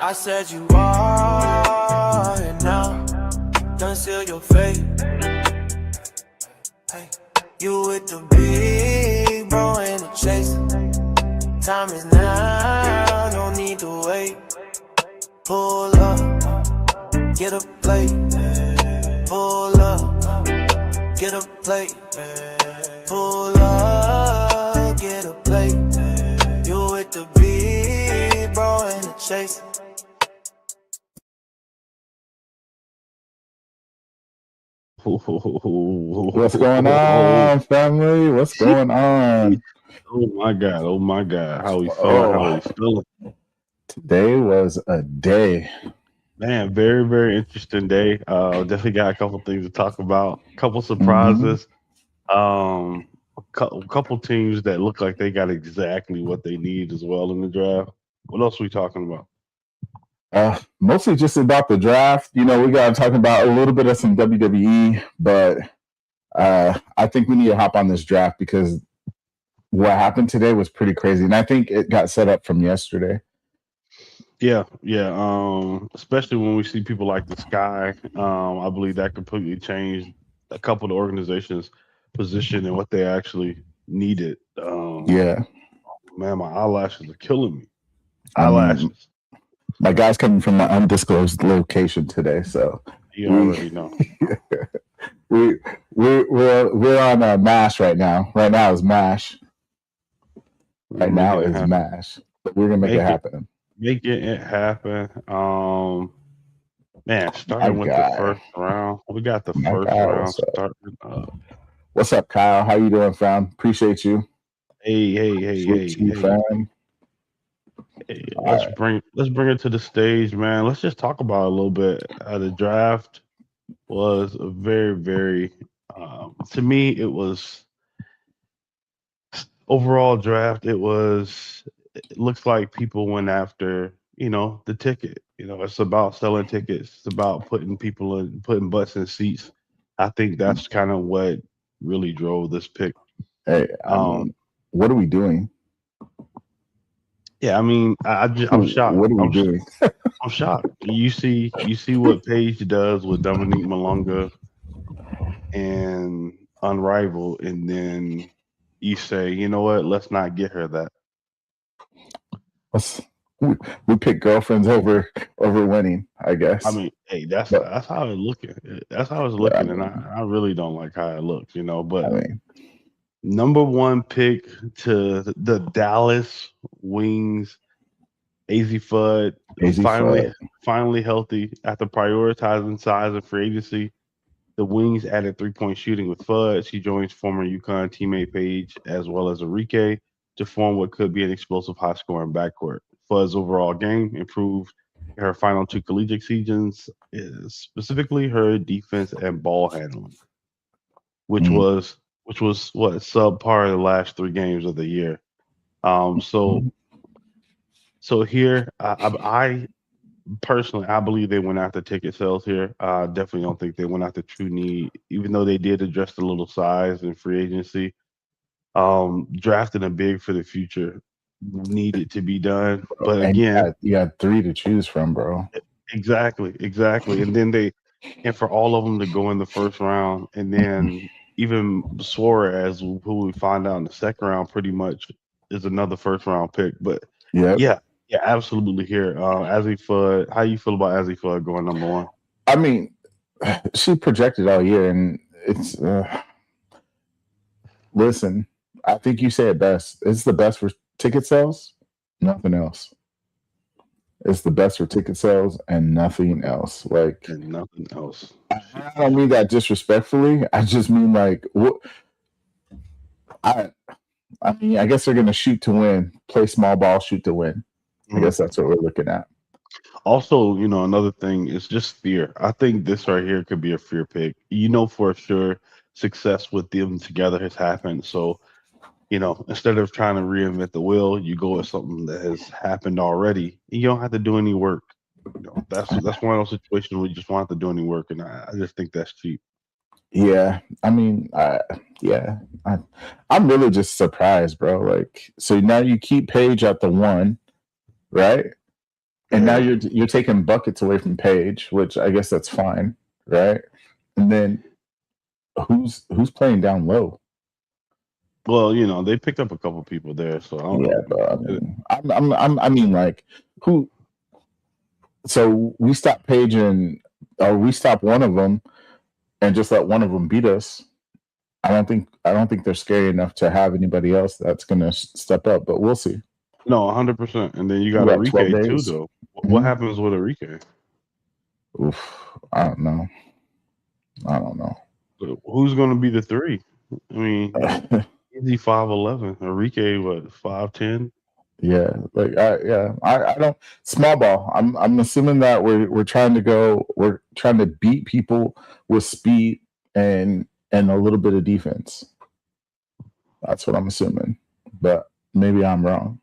I said you are, and now don't seal your fate. Hey, you with the big bro and the chase. Time is now, no need to wait. Pull up, get a plate. Pull up, get a plate. Pull up, get a plate. You with the big bro and the chase. What's going on, family? What's going on? Oh my God! Oh my God! How we feeling? How we feeling? Today was a day. Man, very, very interesting day. Definitely got a couple things to talk about. A couple surprises. A couple teams that look like they got exactly what they need as well in the draft. What else are we talking about? Mostly just about the draft. You know, we got to talk about a little bit of some WWE, but I think we need to hop on this draft because what happened today was pretty crazy, and I think it got set up from yesterday. Yeah. Especially when we see people like the Sky. I believe that completely changed a couple of the organizations' position and what they actually needed. Yeah, Man, my eyelashes are killing me. I mean, Eyelashes. my guy's coming from an undisclosed location today, so You already know. we're on MASH right now. Right now is MASH. Right now is MASH. But we're gonna make it happen. Making it happen. Man, starting with the first round. We got the first round starting up. What's up, Kyle? How you doing, fam? Appreciate you. Hey. Fam. Hey, let's bring it to the stage, man. Let's just talk about it a little bit. The draft was a very, very to me, it was overall draft. It looks like people went after, the ticket. It's about selling tickets. It's about putting butts in seats. I think that's kind of what really drove this pick. Hey, what are we doing? Yeah, I mean, I'm shocked. What are we doing? I'm shocked. You see what Paige does with Dominique Malonga and Unrivaled, and then you say, you know what? Let's not get her that. We pick girlfriends over winning, I guess. I mean, hey, that's how it's looking. That's how it's looking, and I really don't like how it looks, But number one pick to the Dallas Wings, AZ Fudd, finally healthy after prioritizing size and free agency. The Wings added 3-point shooting with Fudd. She joins former UConn teammate Paige as well as Enrique to form what could be an explosive high-scoring backcourt. Fudd's overall game improved in her final two collegiate seasons, specifically her defense and ball handling, which was what subpar the last 3 games of the year. So here, I personally, I believe they went after ticket sales here. I definitely don't think they went after true need, even though they did address the little size and free agency. Drafting a big for the future needed to be done, but again, you had 3 to choose from, bro. Exactly, and then for all of them to go in the first round, and then even Suarez, who we find out in the second round, pretty much is another first round pick. But yeah, absolutely. Here, Azzi Fudd, how you feel about Azzi Fudd going number one? I mean, she projected all year, and it's listen. I think you say it best. It's the best for ticket sales, nothing else. It's the best for ticket sales and nothing else. And nothing else. I don't mean that disrespectfully. I just mean what. I guess they're gonna shoot to win, play small ball, shoot to win. I guess that's what we're looking at. Also, another thing is just fear. I think this right here could be a fear pick. For sure, success with them together has happened. So, instead of trying to reinvent the wheel, you go with something that has happened already. You don't have to do any work. That's one of those situations where you just want to do any work, and I just think that's cheap. Yeah, I mean, I'm really just surprised, bro. So now you keep Paige at the 1, right? And now you're taking buckets away from Paige, which I guess that's fine, right? And then who's playing down low? Well, you know, they picked up a couple people there, so I don't know. But I mean, like who? So we stop Paige or we stop one of them and just let one of them beat us. I don't think they're scary enough to have anybody else that's going to step up, but we'll see. No, 100%. And then you got Enrique too, though. What happens with Enrique? Oof, I don't know. Who's going to be the 3? I mean, easy 5'11". Enrique, what, 5'10"? Yeah, like I don't small ball. I'm assuming that we're trying to beat people with speed and a little bit of defense. That's what I'm assuming, but maybe I'm wrong.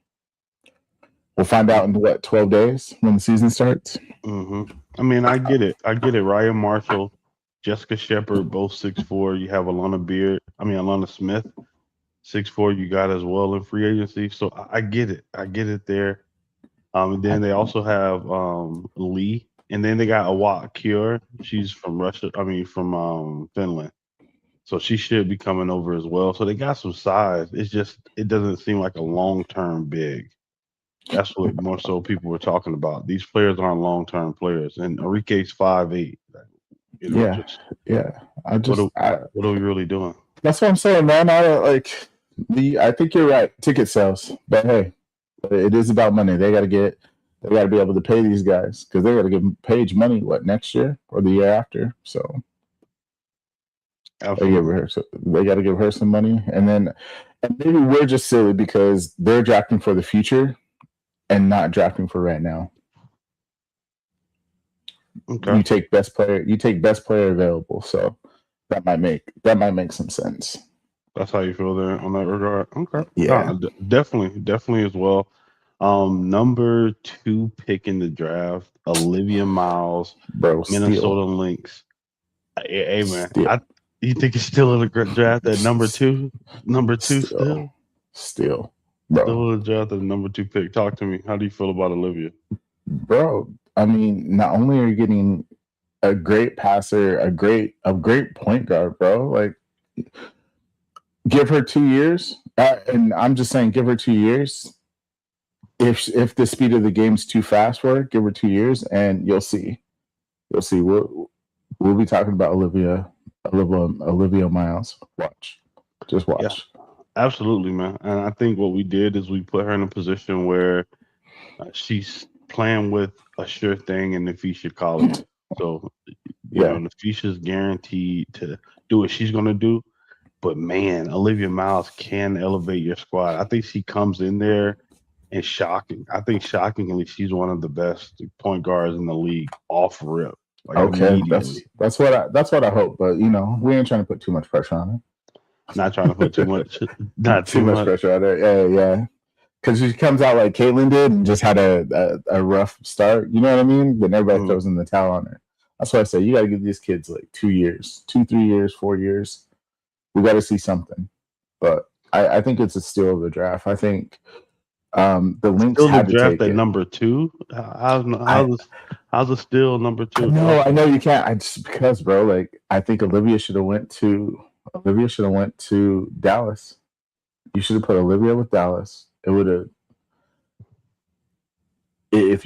We'll find out in 12 days when the season starts. Mm-hmm. I mean, I get it. Ryan Marshall, Jessica Shepard, both 6'4". You have Alana Smith, 6'4". You got as well in free agency. So I get it. There. And then they also have Lee, and then they got Awak Kure. She's from Russia. From Finland. So she should be coming over as well. So they got some size. It's just it doesn't seem like a long-term big. That's what more so people were talking about. These players aren't long-term players, and Enrique's 5'8". You know, what are we really doing? That's what I'm saying, man. I think you're right. Ticket sales, but hey, it is about money. They got to be able to pay these guys because they got to give Paige money. What, next year or the year after? So they got to give her some money, and maybe we're just silly because they're drafting for the future and not drafting for right now. Okay. You take best player available, so that might make some sense. That's how you feel there on that regard. Okay. Yeah. Definitely as well. Number 2 pick in the draft, Olivia Miles, Minnesota Lynx. Hey man, you think it's still in the draft at number 2? Number 2 still. Bro. Still in the draft at number 2 pick. Talk to me. How do you feel about Olivia? Bro, I mean, not only are you getting a great passer, a great point guard, bro. Like, give her 2 years, and I'm just saying, give her 2 years. If the speed of the game's too fast for her, give her 2 years, and you'll see. We'll be talking about Olivia Miles. Just watch. Yeah, absolutely, man. And I think what we did is we put her in a position where she's playing with a sure thing in Nafisha College. So, you know, Nafisha's guaranteed to do what she's going to do. But, man, Olivia Miles can elevate your squad. I think she comes in there and shockingly, she's one of the best point guards in the league off rip. Like, okay, that's what I hope. But, you know, we ain't trying to put too much pressure on her. Not trying to put too much. Not too much pressure on her. Yeah. Because she comes out like Caitlin did and just had a rough start. You know what I mean? Then everybody throws in the towel on her. That's why I say you got to give these kids like 2 years, 2, 3 years, 4 years. We got to see something. But I think it's a steal of the draft. I think the Lynx had to draft take at number 2. How's a steal number 2? No, I know you can't. I just because, bro, like I think Olivia should have went to Dallas. You should have put Olivia with Dallas. It would have. I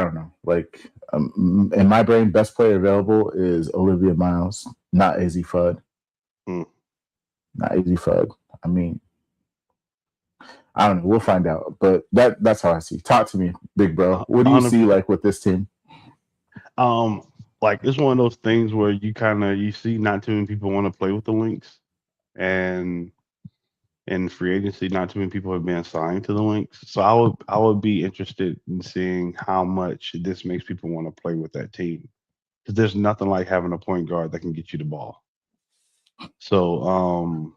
don't know. Like in my brain, best player available is Olivia Miles, not Izzy Fudd. Not Izzy Fudd. I mean, I don't know. We'll find out. But that's how I see. Talk to me, big bro. What do you see like with this team? Like it's one of those things where you see not too many people want to play with the Lynx, and in free agency, not too many people have been signed to the Lynx. So I would be interested in seeing how much this makes people want to play with that team, because there's nothing like having a point guard that can get you the ball. So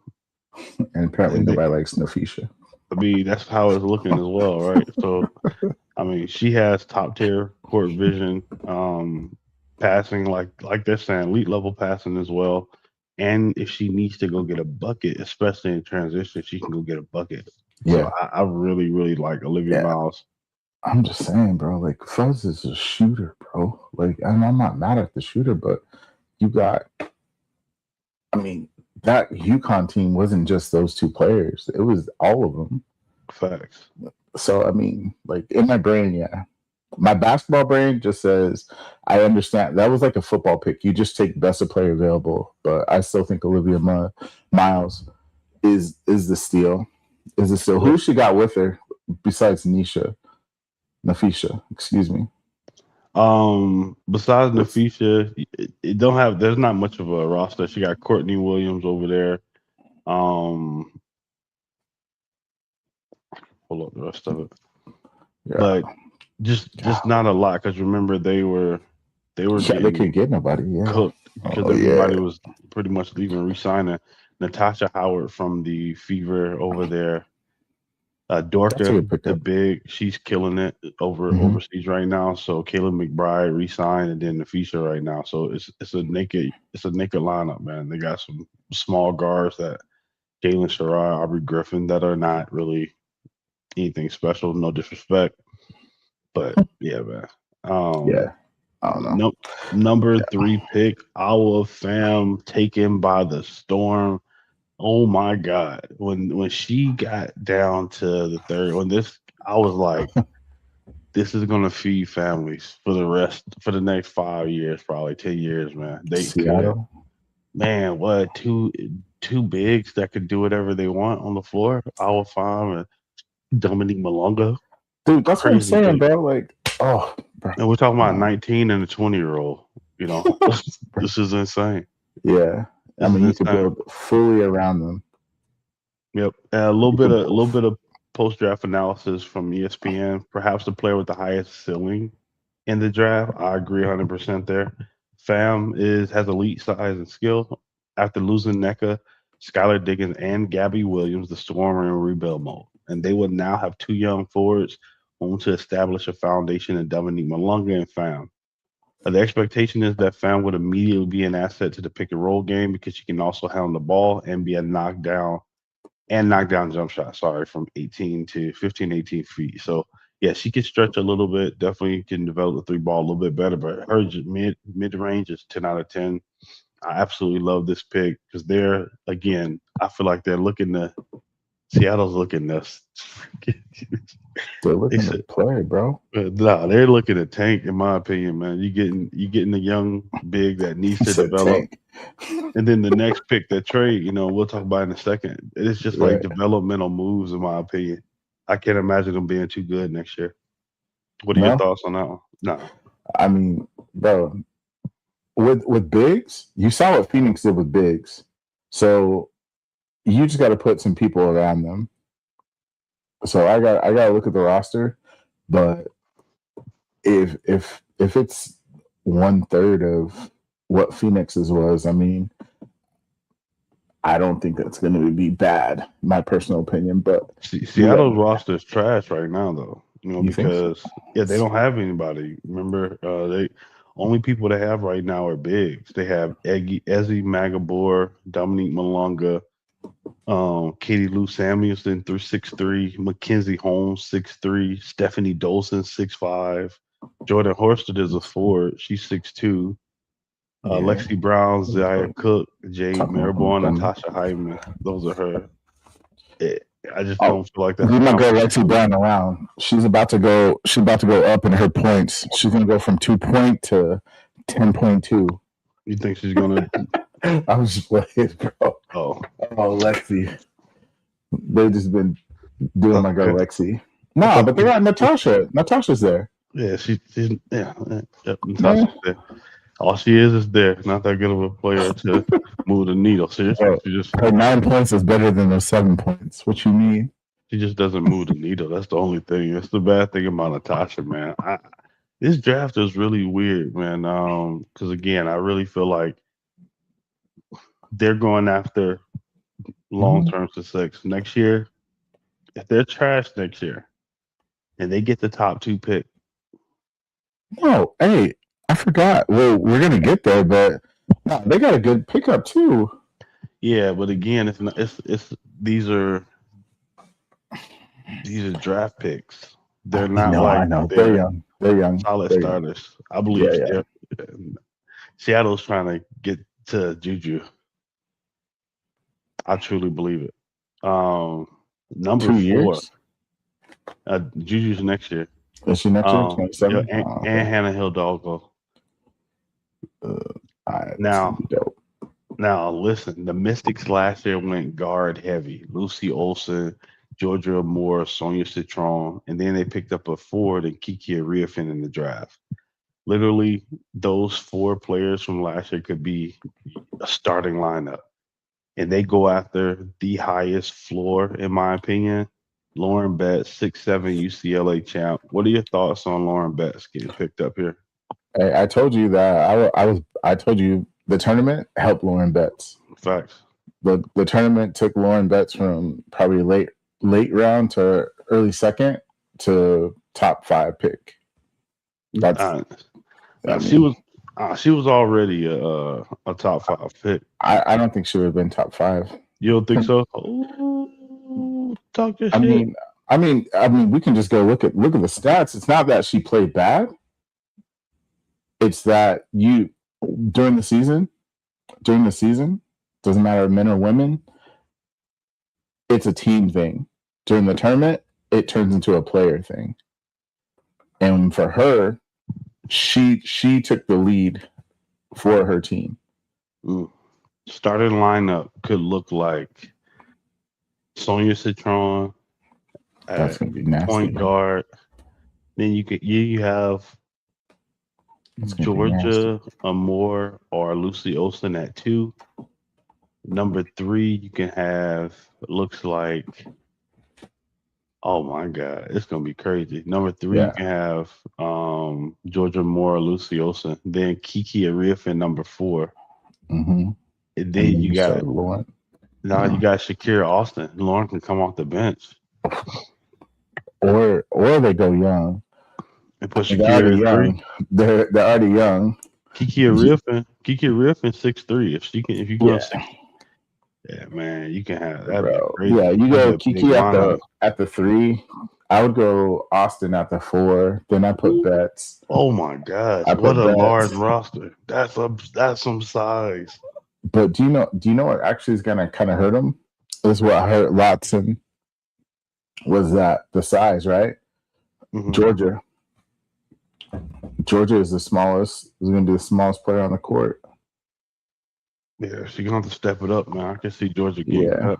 and apparently nobody likes Nafisha. I mean, that's how it's looking as well, right? So I mean, she has top tier court vision, passing, like they're saying, elite level passing as well. And if she needs to go get a bucket, especially in transition, she can go get a bucket. Yeah. So I really, really like Olivia Miles. I'm just saying, bro. Like Fuzz is a shooter, bro. Like, and I'm not mad at the shooter, but you got. I mean, that UConn team wasn't just those two players; it was all of them. Facts. So, I mean, like in my brain, yeah, my basketball brain just says I understand that was like a football pick. You just take best player available, but I still think Olivia Miles is the steal. Is the steal? Who she got with her besides Nafisha, excuse me. Besides Nafisha, it don't have. There's not much of a roster. She got Courtney Williams over there. Pull up the rest of it, but just not a lot. Because remember, they were they getting couldn't get nobody. Yeah, cooked because everybody was pretty much leaving, re-signing. Natasha Howard from the Fever over there. Dorka, the big, she's killing it overseas right now. So Caleb McBride re-signed, and then Nafisha right now. So it's a naked lineup, man. They got some small guards that Jalen Sherrod, Aubrey Griffin that are not really anything special. No disrespect, but yeah, man. I don't know. Number 3 pick, our fam taken by the storm. Oh my God. When she got down to the third, I was like, this is gonna feed families for the next 5 years, probably 10 years, man. Seattle. Man, what two bigs that could do whatever they want on the floor? Our farm and Dominique Malonga. Dude, that's what I'm saying, bro. Like, oh, bro. And we're talking about 19 and a 20-year-old. You know, this is insane. Yeah. I mean, you could build fully around them. Yep. A little bit of post draft analysis from ESPN. Perhaps the player with the highest ceiling in the draft. I agree 100% there. Fam has elite size and skill. After losing NECA, Skylar Diggins, and Gabby Williams, the Storm are in rebuild mode, and they will now have 2 young forwards home to establish a foundation in Dominique Malonga and Fam. The expectation is that Fam would immediately be an asset to the pick and roll game because she can also handle the ball and be a knockdown jump shot, from 18 to 15, 18 feet. So, yeah, she can stretch a little bit, definitely can develop the 3 ball a little bit better, but her mid range is 10 out of 10. I absolutely love this pick because I feel like they're looking to Seattle's looking to they're looking to play, bro. No, they're looking to tank, in my opinion, man. You getting a young big that needs to develop, and then the next pick, that trade, we'll talk about in a second. It's just like developmental moves, in my opinion. I can't imagine them being too good next year. What are your thoughts on that one? No, I mean, bro, with bigs, you saw what Phoenix did with bigs, so you just got to put some people around them. So I got to look at the roster, but if it's 1/3 of what Phoenix's was, I mean, I don't think that's going to be bad, my personal opinion. But Seattle's roster is trash right now, though. Because they don't have anybody. Remember, they only people they have right now are bigs. They have Ezzy Magabor, Dominique Malonga, Katie Lou Samuelson through 6'3", Mackenzie Holmes 6'3", Stephanie Dolson 6'5", Jordan Horsted is a forward, she's 6'2", Lexi Brown, Zaya Cook, Jade Maribor, Natasha Hyman. Those are her. I just don't feel like that. Leave my girl Lexi Brown around. She's about to go. She's about to go up in her points. She's gonna go from 2 to 10.2. You think she's gonna? I was just playing, bro. Oh, Lexi. They've just been doing my girl Lexi. No, but they got Natasha. Natasha's there. Yeah, she's Natasha's there. All she is there. Not that good of a player to move the needle. Seriously, her 9 points is better than those 7 points. What you mean? She just doesn't move the needle. That's the only thing. That's the bad thing about Natasha, man. This draft is really weird, man. Because again, I really feel like they're going after long-term success next year. If they're trash next year, and they get the top 2 pick. No, hey, I forgot. Well, we're gonna get there, but no, they got a good pickup too. Yeah, but again, these are draft picks. they're I not know, I like know. They're they're young. They're young. solid They're young. starters. I Yeah, believe yeah. Seattle's trying to get to Juju. I truly believe it. Number 4, 2 years? Juju's next year. Is she next year? Yeah, 27? and, Oh, and okay. Hannah Hildalgo. It's gonna Now, be dope. now listen, the Mystics last year went guard heavy. Lucy Olson, Georgia Moore, Sonia Citron, and then they picked up a forward and Kiki Ariafin in the draft. Literally, those 4 players from last year could be a starting lineup. And they go after the highest floor, in my opinion. Lauren Betts, 6'7" UCLA champ. What are your thoughts on Lauren Betts getting picked up here? I told you that I told you the tournament helped Lauren Betts. Facts. The tournament took Lauren Betts from probably late round to early second to top 5 pick. That's Uh, I she mean was already a top 5 pick. I don't think she would have been top 5. You don't think so? Ooh, talk your I shit. mean, we can just go look at the stats. It's not that she played bad. It's that during the season, doesn't matter men or women, it's a team thing. During the tournament, it turns into a player thing. And for her, she took the lead for her team. Starting lineup could look like Sonia Citron That's gonna be nasty. point guard. Then you have Georgia Amore or Lucy Olsen at 2. Number 3, you can have, looks like, oh my God, it's gonna be crazy. Number 3, you can have Georgia Moore or Lucy Olsen. Then Kiki Ariafin, number 4. Mm-hmm. And then you got Lauren. you got Shakira Austin. Lauren can come off the bench. Or they go young. And put Shakira at 3. They're already young. Kiki Ariafin 6'3". If you go 6, yeah, man, you can have that. Yeah, you go Kiki at the 3. I would go Austin at the 4. Then I put Betts. Oh my gosh, what a large roster! That's some size. But do you know what actually is gonna kind of hurt him? This is what hurt Lotson. Was that the size, right? Mm-hmm. Georgia is the smallest. Is going to be the smallest player on the court. Yeah, she's going to have to step it up, man. I can see Georgia getting up.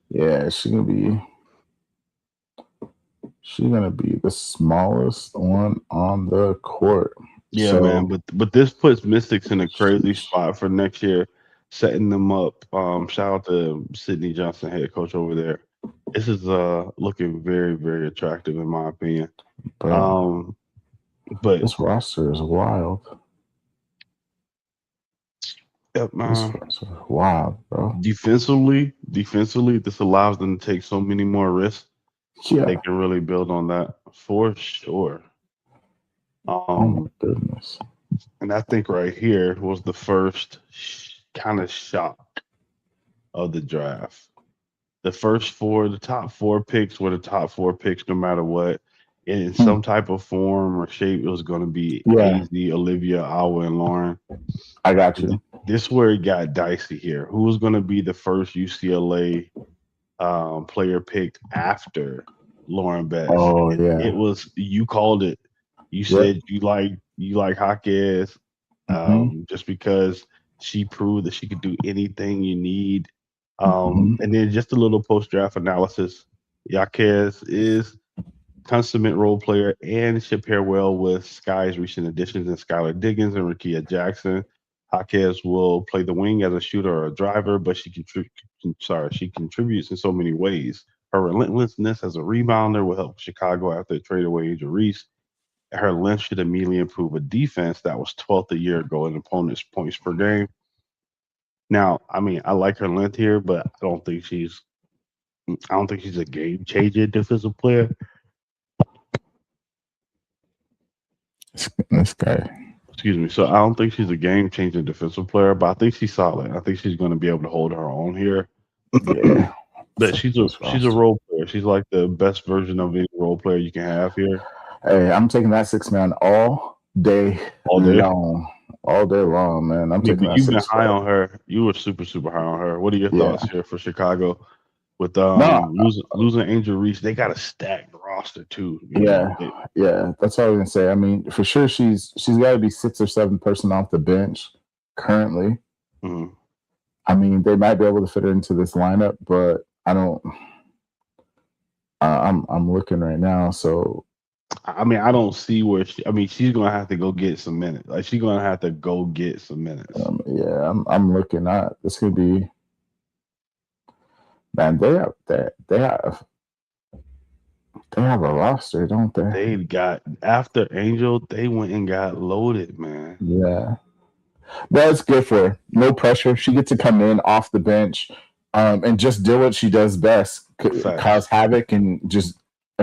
Yeah, she's going to be the smallest one on the court. Yeah, man. But this puts Mystics in a crazy spot for next year, setting them up. Shout out to Sydney Johnson, head coach over there. This is looking very, very attractive in my opinion. But this roster is wild. Yep, man. This roster is wild, bro. Defensively, this allows them to take so many more risks. Yeah, they can really build on that for sure. Oh my goodness! And I think right here was the first kind of shock of the draft. The top 4 picks were the top 4 picks no matter what. In some type of form or shape, it was going to be AZ, Olivia, Awa, and Lauren. I got you. This is where it got dicey here. Who was going to be the first UCLA player picked after Lauren Betts? Oh, yeah. It was, you called it. You said you like Jaquez just because she proved that she could do anything you need. And then just a little post-draft analysis. Jaquez is consummate role player and should pair well with Sky's recent additions in Skylar Diggins and Rakia Jackson. Jaquez will play the wing as a shooter or a driver, but she contributes in so many ways. Her relentlessness as a rebounder will help Chicago after they trade away Angel Reese. Her length should immediately improve a defense that was 12th a year ago in opponents' points per game. Now, I mean, I like her length here, but I don't think she's a game-changing defensive player. This guy. Excuse me. So I don't think she's a game-changing defensive player, but I think she's solid. I think she's going to be able to hold her own here. Yeah. But she's a role player. She's like the best version of any role player you can have here. Hey, I'm taking that 6-man all day long. All day long, man. I'm taking that. You've been high on her. You were super, super high on her. What are your thoughts here for Chicago? With losing Angel Reese, they got a stacked roster too. Yeah, that's what I was gonna say. I mean, for sure, she's got to be 6 or 7 person off the bench currently. Mm-hmm. I mean, they might be able to fit her into this lineup, but I don't. I'm looking right now, so. I mean, I don't see where she's gonna have to go get some minutes. Like she's gonna have to go get some minutes. Yeah, I'm looking at this. Could be. Man, they have a roster, don't they? They've got after Angel, they went and got loaded, man. Yeah, that's good for her. No pressure. She gets to come in off the bench, and just do what she does best: cause havoc and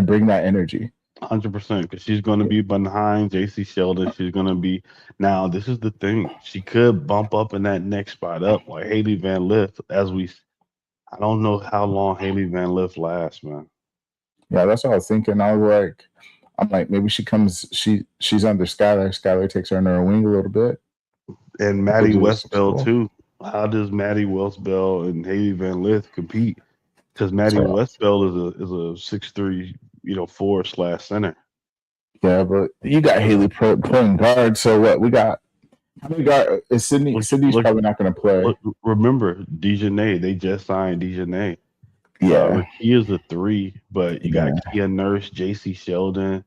bring that energy. 100%, because she's going to be behind J.C. Sheldon. She's going to be now. This is the thing; she could bump up in that next spot up, like Haley Van Lith. I don't know how long Haley Van Lith lasts, man. Yeah, that's what I was thinking. I'm like, maybe she comes. She's under Skylar. Skylar takes her under her wing a little bit, and Maddie Westbell too. How does Maddie Westbell and Haley Van Lith compete? Because Maddie Westbell is a 6'3", 4/center. Yeah, but you got Haley playing guard. So what we got? How many guard is Sydney? Sydney's probably not going to play. Remember, Dejanay. They just signed Dejanay. Yeah, he is a 3, but you got Kia Nurse, J.C. Sheldon,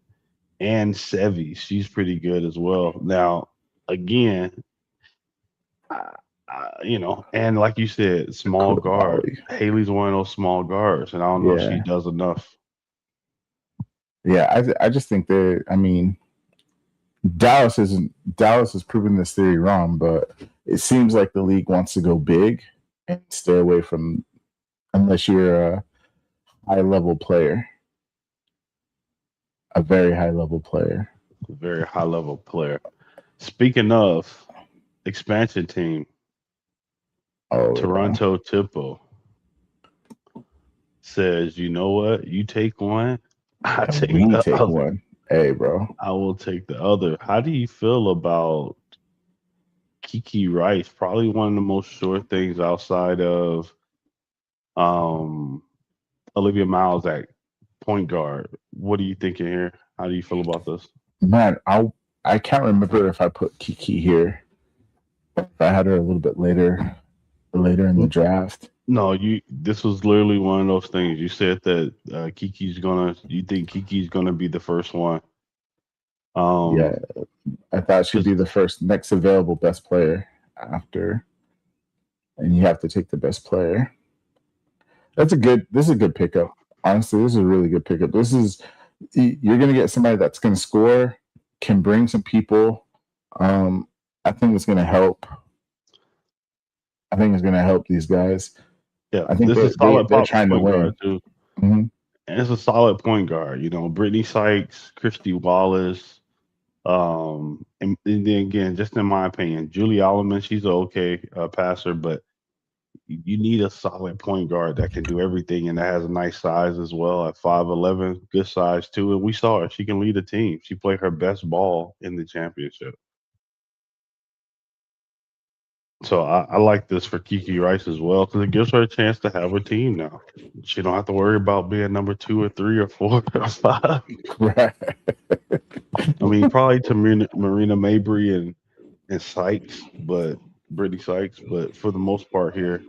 and Sevy. She's pretty good as well. Now, again, and like you said, small guard. Haley's one of those small guards, and I don't know if she does enough. Yeah, I just think Dallas is proving this theory wrong, but it seems like the league wants to go big and stay away from unless you're a high-level player, a very high-level player. Very high-level player. Speaking of expansion team, Toronto Tippo says, you know what? You take one, I take the other. One. Hey, bro. I will take the other. How do you feel about Kiki Rice? Probably one of the most sure things outside of Olivia Miles at point guard. What are you thinking here? How do you feel about this? Man, I can't remember if I put Kiki here. If I had her a little bit later in the draft. No, this was literally one of those things. You said that you think Kiki's gonna be the first one. Yeah, I thought she'd be the first next available best player after, and you have to take the best player. This is a good pickup. Honestly, this is a really good pickup. You're gonna get somebody that's gonna score, can bring some people. I think it's gonna help. I think it's gonna help these guys. Yeah, I think they're trying to win too. Mm-hmm. And it's a solid point guard. Brittany Sykes, Christy Wallace, and then again, just in my opinion, Julie Alleman, she's an okay passer, but you need a solid point guard that can do everything and that has a nice size as well at 5'11", good size too. And we saw her; she can lead a team. She played her best ball in the championship. So I like this for Kiki Rice as well because it gives her a chance to have a team now. She don't have to worry about being number 2 or 3 or 4 or 5. Right. I mean, probably to Marina Mabry and Sykes, but Brittany Sykes. But for the most part here,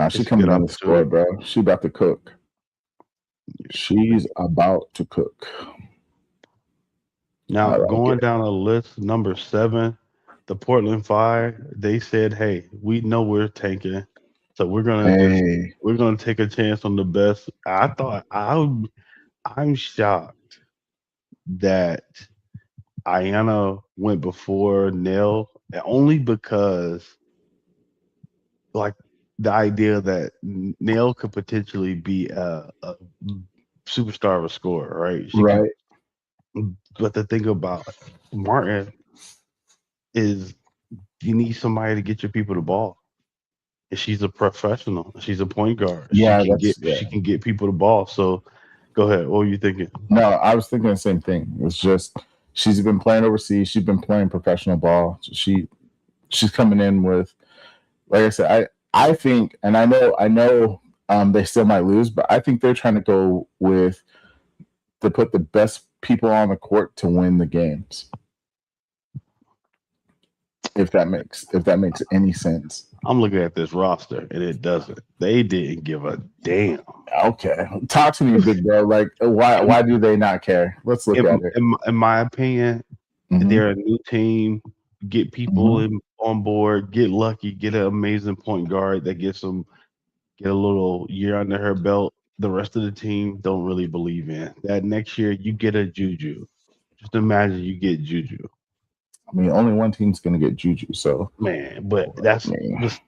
she's coming on the score, bro. She about to cook. She's about to cook. Now going down a list, number 7. The Portland Fire, they said, "Hey, we know we're tanking, so we're gonna take a chance on the best." I'm shocked that Ayanna went before Nell, only because, like, the idea that Nell could potentially be a superstar of a scorer, right? Right. But the thing about Martin is you need somebody to get your people the ball. and she's a professional. She's a point guard. Yeah, She can get people the ball. So go ahead. What were you thinking? No, I was thinking the same thing. It's just she's been playing overseas. She's been playing professional ball. She's coming in with, like I said, I think, and I know they still might lose, but I think they're trying to go with to put the best people on the court to win the games. If that makes any sense. I'm looking at this roster and it doesn't. They didn't give a damn. Okay, talk to me, big bro. Like, why do they not care? Let's look at it. In my opinion, they're a new team. Get people on board. Get lucky. Get an amazing point guard that gets them get a little year under her belt. The rest of the team don't really believe in that. Next year, you get a Juju. Just imagine you get Juju. I mean, only one team's going to get Juju, so man. But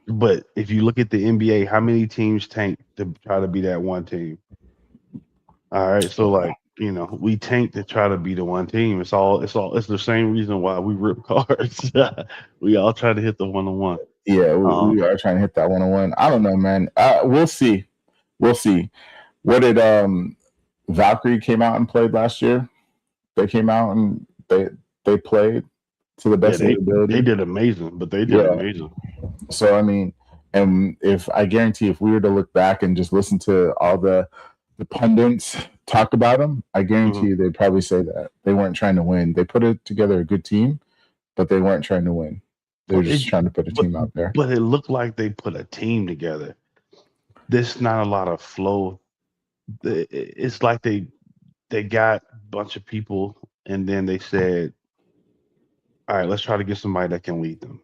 but if you look at the NBA, how many teams tank to try to be that one team? All right, so like we tank to try to be the one team. It's the same reason why we rip cards. We all try to hit the 1-on-1. Yeah, we are trying to hit that 1-on-1. I don't know, man. We'll see. What did Valkyrie came out and played last year? They came out and they played to the best of their ability. They did amazing, but they did amazing. So I mean, and I guarantee if we were to look back and just listen to all the pundits talk about them, I guarantee you they'd probably say that they weren't trying to win. They put it together a good team, but they weren't trying to win. They were just trying to put a team out there. But it looked like they put a team together. There's not a lot of flow. It's like they got a bunch of people and then they said, all right, let's try to get somebody that can lead them.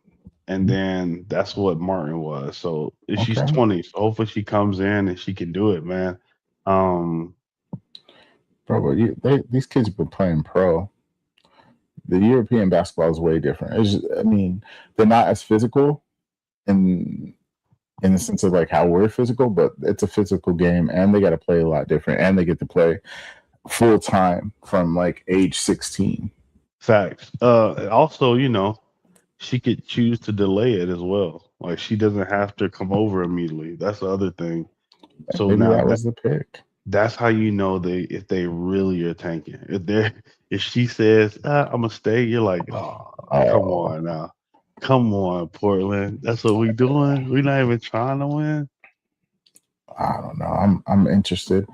And then that's what Martin was. So she's 20. So hopefully she comes in and she can do it, man. Bro, these kids have been playing pro. The European basketball is way different. They're not as physical in the sense of like how we're physical, but it's a physical game and they got to play a lot different and they get to play full time from like age 16. Facts. Also, she could choose to delay it as well. Like she doesn't have to come over immediately. That's the other thing. So maybe now that was the pick. That's how you know if they really are tanking. If she says I'm gonna stay, you're like, oh, come on now, come on, Portland. That's what we doing. We're not even trying to win. I don't know. I'm interested.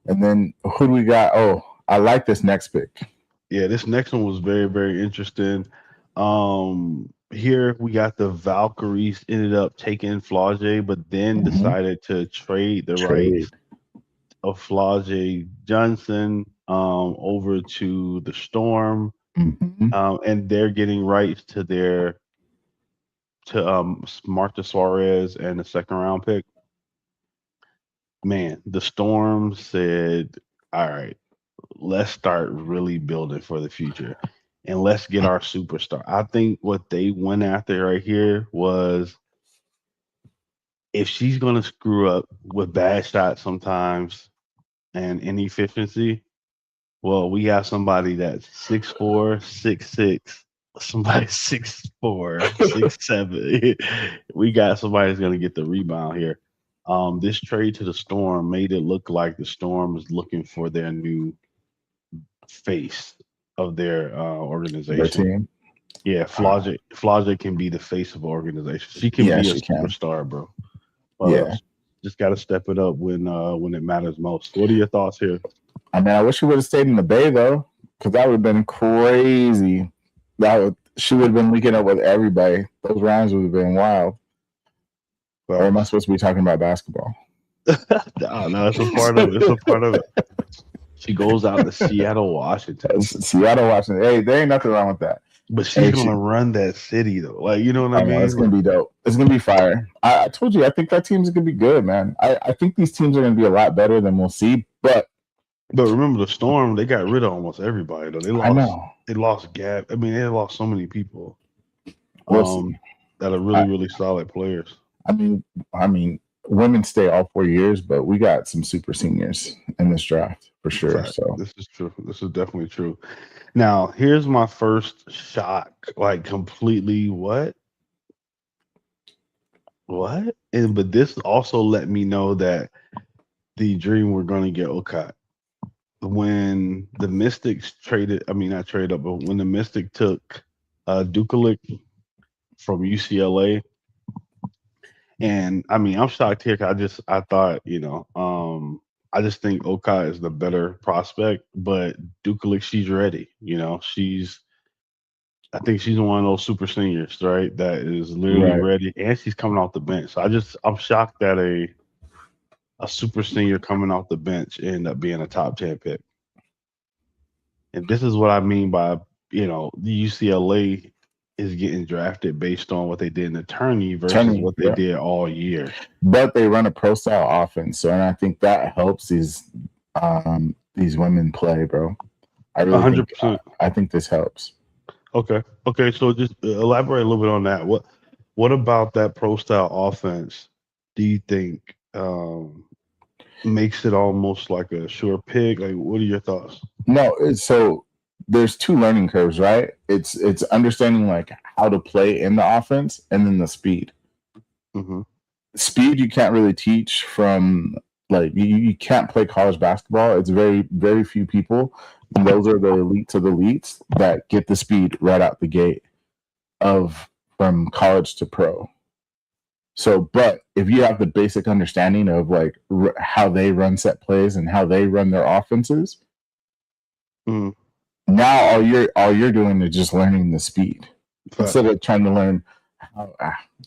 And then who do we got? Oh, I like this next pick. Yeah, this next one was very, very interesting. Here we got the Valkyries ended up taking Flau'jae, but then decided to trade the rights of Flau'jae Johnson over to the Storm, and they're getting rights to Marta Suarez and the second round pick. Man, the Storm said, all right, let's start really building for the future and let's get our superstar. I think what they went after right here was if she's going to screw up with bad shots sometimes and inefficiency, well, we have somebody that's 6'4", 6'6", somebody 6'4", 6'7". We got somebody that's going to get the rebound here. This trade to the Storm made it look like the Storm was looking for their new face of their organization. Their team. Yeah, Flau'jae can be the face of an organization. She can be a superstar, bro. Just got to step it up when it matters most. What are your thoughts here? I mean, I wish she would have stayed in the Bay though, because that would have been crazy. She would have been linking up with everybody. Those rounds would have been wild. Or am I supposed to be talking about basketball? No, it's a part of it. It's a part of it. She goes out to Seattle, Washington. Seattle, Washington. Hey, there ain't nothing wrong with that. But she's gonna run that city though. Like, you know what I mean? It's gonna be dope. It's gonna be fire. I told you, I think that team's gonna be good, man. I think these teams are gonna be a lot better than we'll see. But remember the Storm, they got rid of almost everybody though. They lost Gab. I mean, they lost so many people. That are really, really solid players. I mean, women stay all 4 years, but we got some super seniors in this draft for sure. Right. So this is true. This is definitely true. Now, here's my first shock. Like completely what? what? But this also let me know that the dream we're going to get Okai. When the Mystics traded, I mean not traded up, but when the Mystic took Dukalik from UCLA, and I mean I'm shocked here. 'Cause I thought I just think Okai is the better prospect, but Dukalik, she's ready. I think she's one of those super seniors, right? That is literally Right. ready, and she's coming off the bench. So I'm shocked that a super senior coming off the bench ended up being a top 10 pick. And this is what I mean by the UCLA is getting drafted based on what they did in the tourney versus what they did all year. But they run a pro style offense, so and I think that helps these women play, bro. I really 100%. I think this helps. Okay. So just elaborate a little bit on that. What about that pro style offense do you think makes it almost like a sure pick? Like, what are your thoughts? No, so there's two learning curves, right? It's understanding like how to play in the offense and then the speed. Mm-hmm. Speed you can't really teach from like you can't play college basketball. It's very, very few people, and those are the elites of the elites that get the speed right out the gate from college to pro. So, but if you have the basic understanding of like how they run set plays and how they run their offenses, now all you're doing is just learning the speed instead of trying to learn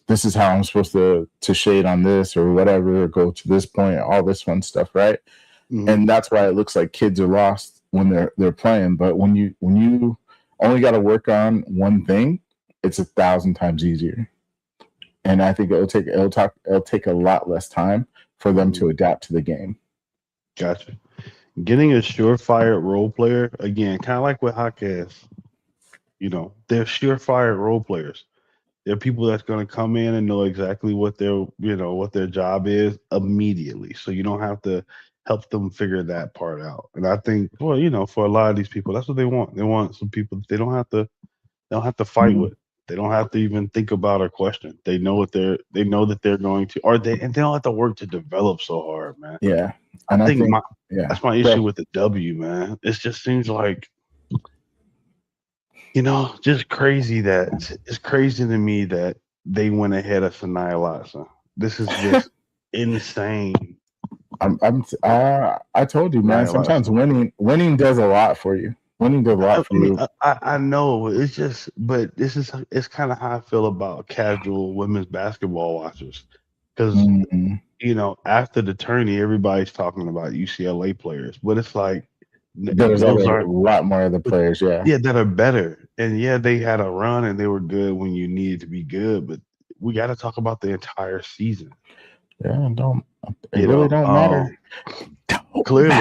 this is how I'm supposed to shade on this or whatever, or go to this point, all this fun stuff, right? Mm-hmm. And that's why it looks like kids are lost when they're playing. But when you only got to work on one thing, it's 1,000 times easier. And I think it'll take a lot less time for them to adapt to the game. Gotcha. Getting a surefire role player, again, kind of like with Hawkins, they're surefire role players. They're people that's going to come in and know exactly what their job is immediately. So you don't have to help them figure that part out. And I think, for a lot of these people, that's what they want. They want some people that they don't have to fight with. They don't have to even think about or question. They know that they're going to, and they don't have to work to develop so hard, man. Yeah. And I think that's my issue with the W, man. It just seems like, just crazy it's crazy to me that they went ahead of Sanaya Latson. This is just insane. I told you, man. Sometimes winning does a lot for you. Winning does a lot for you. I know it's just, but it's kind of how I feel about casual women's basketball watchers, because after the tourney, everybody's talking about UCLA players, but it's like there's a lot more other players, that are better, and they had a run and they were good when you needed to be good, but we got to talk about the entire season. Yeah, it really don't matter. Clearly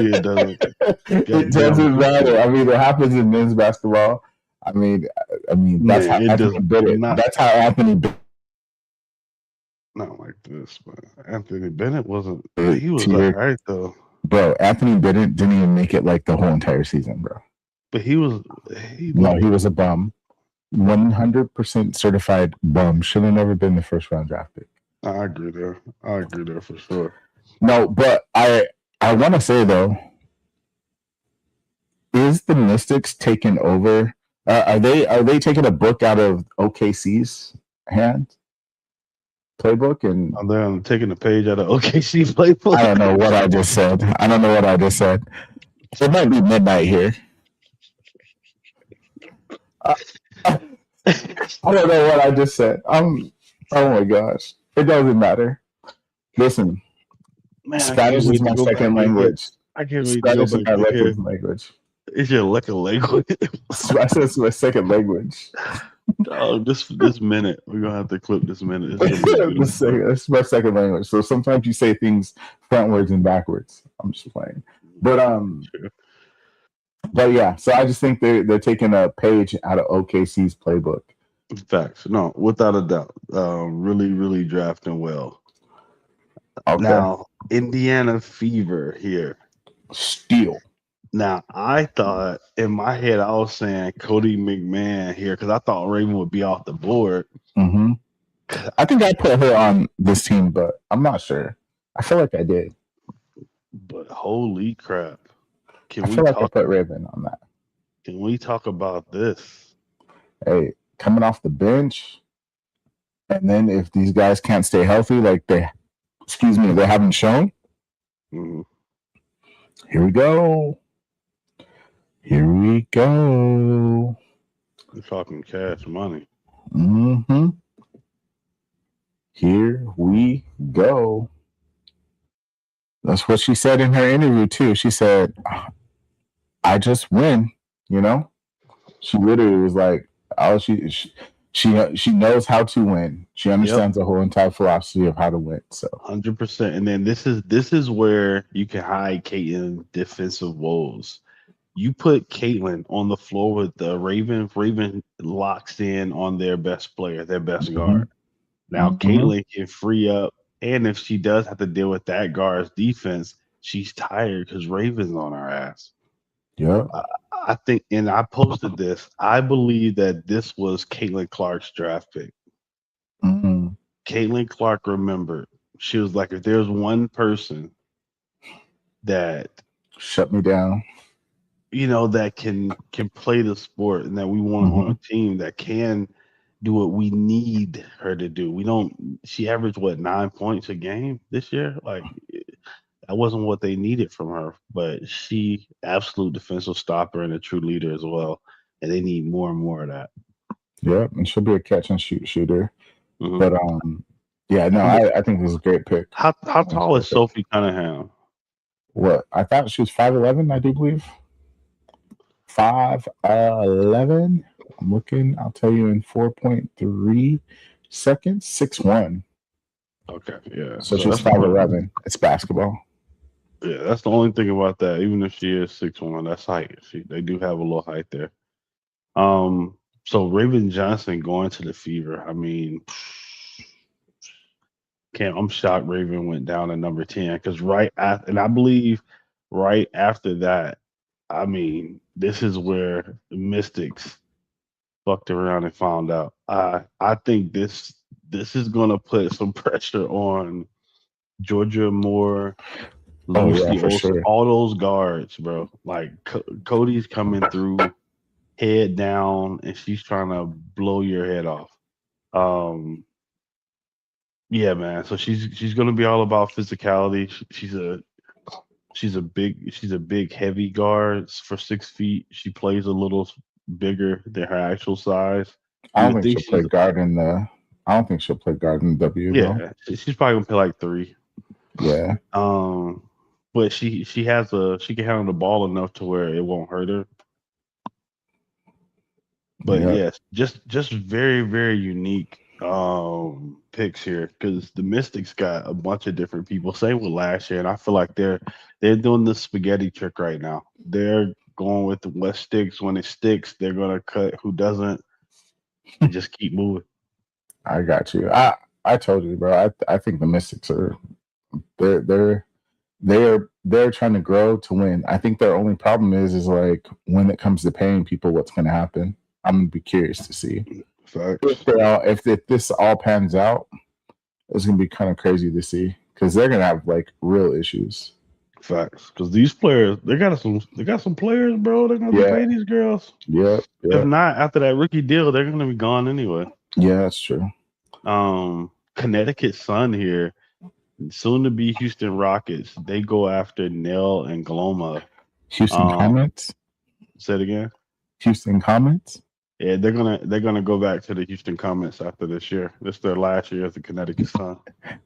it doesn't. It doesn't matter. I mean, it happens in men's basketball. I mean, that's how Anthony Bennett. That's how Anthony Bennett. Not like this, but Anthony Bennett wasn't. He was all right though. Bro, Anthony Bennett didn't even make it like the whole entire season, bro. But he was. He was a bum. 100% certified bum. Should have never been the first round draft pick. I agree there for sure. No, but I want to say though, is the Mystics taking over? Are they taking a book out of OKC's hand? Playbook, and they're taking a page out of OKC playbook. I don't know what I just said. It might be midnight here. I don't know what I just said. Oh my gosh. It doesn't matter. Listen, Spanish is my second language. I can't really Spanish is my language. It's your language. That's my second language. Oh, this minute we're gonna have to clip this minute. It's my second language. So sometimes you say things frontwards and backwards. I'm just playing, but yeah. So I just think they're taking a page out of OKC's playbook. Facts, no, without a doubt. Really, really drafting well. Okay. Now, Indiana Fever here. Steal. Now, I thought in my head, I was saying Cody McMahon here because I thought Raymond would be off the board. Mm-hmm. I think I put her on this team, but I'm not sure. I feel like I did. But holy crap. I feel like I put Raven on that. Can we talk about this? Hey, coming off the bench, and then if these guys can't stay healthy, like they haven't shown. Mm-hmm. Here we go. We're talking cash money. Mm-hmm. Here we go. That's what she said in her interview too. She said, "I just win." You know, she literally was like, "Oh, she knows how to win. She understands the whole entire philosophy of how to win." So 100%. And then this is where you can hide Caitlyn's defensive woes. You put Caitlyn on the floor with the Raven. Raven locks in on their best player, their best guard. Now Caitlyn can free up, and if she does have to deal with that guard's defense, she's tired because Raven's on her ass. Yeah. I think, and I posted this. I believe that this was Caitlin Clark's draft pick. Mm-hmm. Caitlin Clark remembered. She was like, if there's one person that shut me down, that can play the sport and that we want on a team that can do what we need her to do. She averaged 9 points a game this year? Like, that wasn't what they needed from her, but she absolute defensive stopper and a true leader as well. And they need more and more of that. Yeah, and she'll be a catch and shoot shooter. But I think this is a great pick. How tall is Sophie Cunningham? What? I thought she was 5'11", I do believe. 5'11". I'm looking. I'll tell you in 4.3 seconds. 6'1". Okay, yeah. So she's 5'11". It's basketball. Yeah, that's the only thing about that. Even if she is 6'1", that's height. They do have a little height there. So Raven Johnson going to the Fever. I mean, I'm shocked Raven went down to number 10 because I believe right after that, I mean, this is where the Mystics fucked around and found out. I think this is gonna put some pressure on Georgia Moore, Lucy Olsen, sure. all those guards, bro. Like Cody's coming through head down, and she's trying to blow your head off. Yeah, man. So she's gonna be all about physicality. She's a big heavy guard for 6 feet. She plays a little bigger than her actual size. I don't think she'll play guard in the. I don't think she'll play guard in the W. Yeah, though. She's probably gonna play like 3. Yeah. But she can handle the ball enough to where it won't hurt her. But yes, just very, very unique picks here because the Mystics got a bunch of different people. Same with last year, and I feel like they're doing the spaghetti trick right now. They're going with what sticks. When it sticks, they're gonna cut who doesn't, and just keep moving. I got you. I told you, bro. I think the Mystics are they're trying to grow to win. I think their only problem is like when it comes to paying people, what's going to happen. I'm gonna be curious to see if this all pans out. It's gonna be kind of crazy to see because they're gonna have like real issues. Facts, because these players they got some players, bro. They're gonna pay these girls. Yeah. If not, after that rookie deal, they're gonna be gone anyway. Yeah, that's true. Connecticut Sun here, soon to be Houston Rockets. They go after Nell and Gloma. Houston Comets. Say it again. Houston Comets. Yeah, they're gonna go back to the Houston Comets after this year. This is their last year as the Connecticut Sun.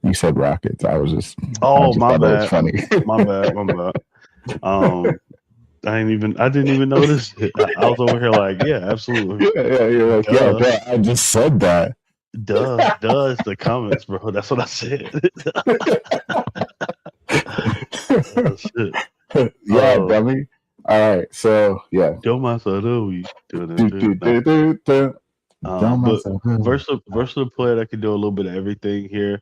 You said Rockets. I was just. My bad. Funny. my bad. I didn't even notice it. I was over here like, yeah, absolutely. Yeah, you're like, yeah, bro, I just said that. Duh, it's the Comets, bro. That's what I said. Oh, shit. Yeah, dummy. All right, so yeah. DOMAZZ. But versatile player that can do a little bit of everything here.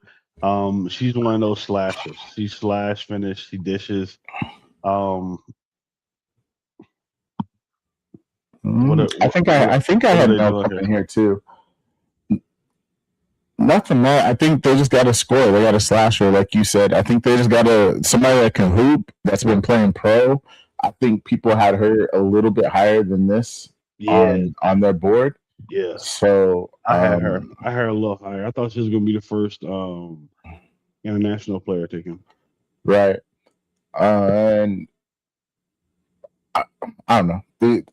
She's one of those slashers. She slash finish. She dishes. I think I had Nell in here too. Nothing, man. I think they just got to score. They got a slasher, like you said. I think they just got somebody that can hoop, that's been playing pro. I think people had her a little bit higher than this on their board. Yeah. So I had her a little higher. I thought she was gonna be the first international player taken. Right. And I don't know.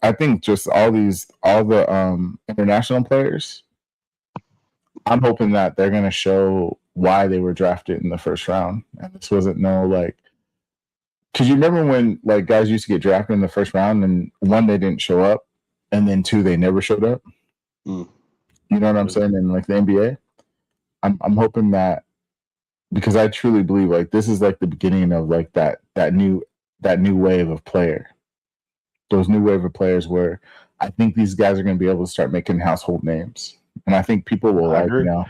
I think just all the international players, I'm hoping that they're going to show why they were drafted in the first round. And this wasn't because you remember when like guys used to get drafted in the first round and one, they didn't show up, and then two, they never showed up. You know what I'm saying? In like the NBA, I'm hoping that, because I truly believe like this is like the beginning of like that new wave of player. Those new wave of players where I think these guys are going to be able to start making household names. And I think people will like now.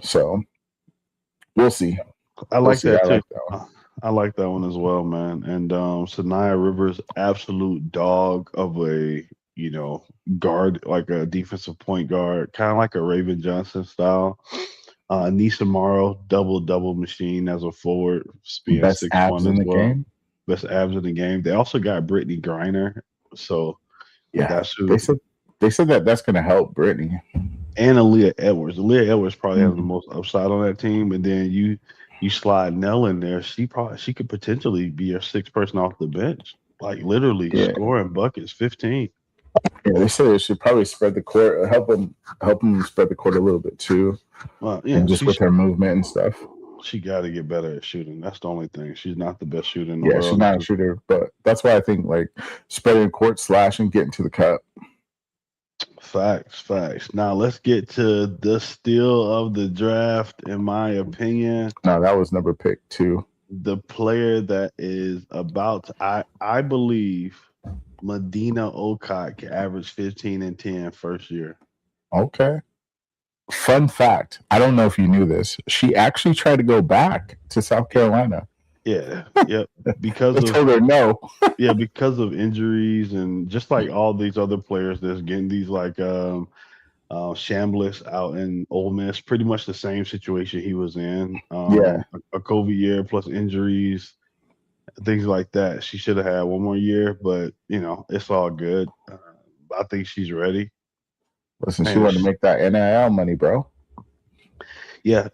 So we'll see. I like that too. I like that one as well, man. And Sanaya Rivers, absolute dog of a guard, like a defensive point guard, kind of like a Raven Johnson style. Nisa Morrow, double machine as a forward, being 6'1" as well. Game. Best abs in the game. They also got Brittany Griner, so yeah, that's who they said that's going to help Brittany and Aaliyah Edwards. Aaliyah Edwards probably has the most upside on that team, and then you slide Nell in there. She could potentially be your sixth person off the bench, like literally scoring buckets, 15. Yeah, they said they should probably spread the court, help them spread the court a little bit too. And just with her movement and stuff. She got to get better at shooting. That's the only thing. She's not the best shooter in the world. Yeah, she's not a shooter, but that's why I think like spreading court, slashing, getting to the cup. Facts. Now let's get to the steal of the draft, in my opinion. No, that was number pick 2. The player that is about to, I believe Medina Okot can average 15 and 10 first year. Okay. Fun fact, I don't know if you knew this. She actually tried to go back to South Carolina. Yeah. Because I told her no. Yeah, because of injuries and just like all these other players that's getting these like Chambliss out in Ole Miss, pretty much the same situation he was in. A COVID year plus injuries, things like that. She should have had one more year, but it's all good. I think she's ready. Listen, she wanted to make that NIL money, bro. Yeah,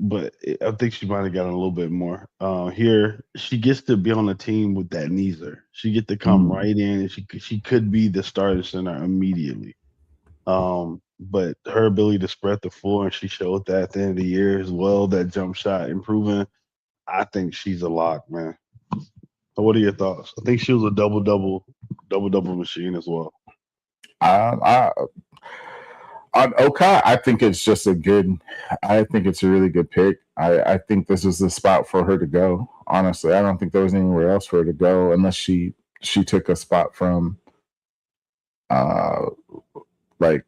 but I think she might have gotten a little bit more. Here, she gets to be on the team with that Neezer. She get to come right in, and she could be the starter center immediately. But her ability to spread the floor, and she showed that at the end of the year as well, that jump shot improving. I think she's a lock, man. So what are your thoughts? I think she was a double-double machine as well. On Okot, I think it's a really good pick. I think this is the spot for her to go. Honestly, I don't think there was anywhere else for her to go unless she took a spot from like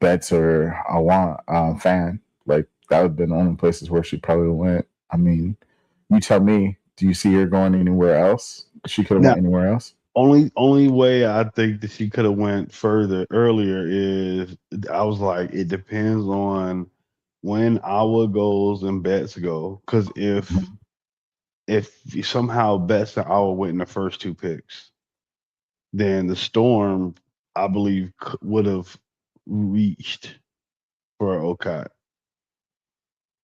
Betts or Awan Fan. Like that would have been the only places where she probably went. I mean, you tell me, do you see her going anywhere else? She could have went anywhere else. Only way I think that she could have went further earlier is I was like, it depends on when Awa goes and Betts go. Because if somehow Betts and Awa went in the first 2 picks, then the Storm, I believe, would have reached for Okot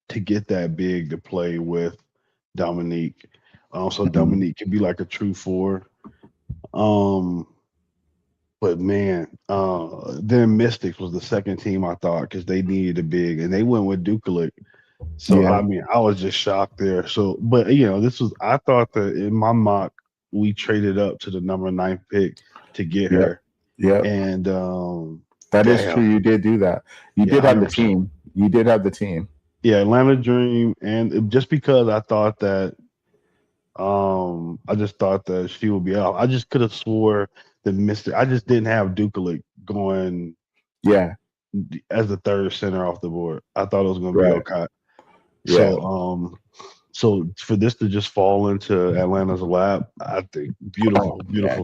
to get that big to play with Dominique. So Dominique could be like a true 4. But man, then Mystics was the second team I thought because they needed a big, and they went with Dukalik. So I mean, I was just shocked there. So, but I thought that in my mock we traded up to the number 9 pick to get her. Yeah, and that is true. You did do that. You did have 100%. The team. You did have the team. Yeah, Atlanta Dream, and just because I thought that. I just thought that she would be out. I just could have swore that Mystic. I just didn't have Dukalik going. Yeah, as the 3rd center off the board. I thought it was going to be Okot. Yeah. So for this to just fall into Atlanta's lap, I think beautiful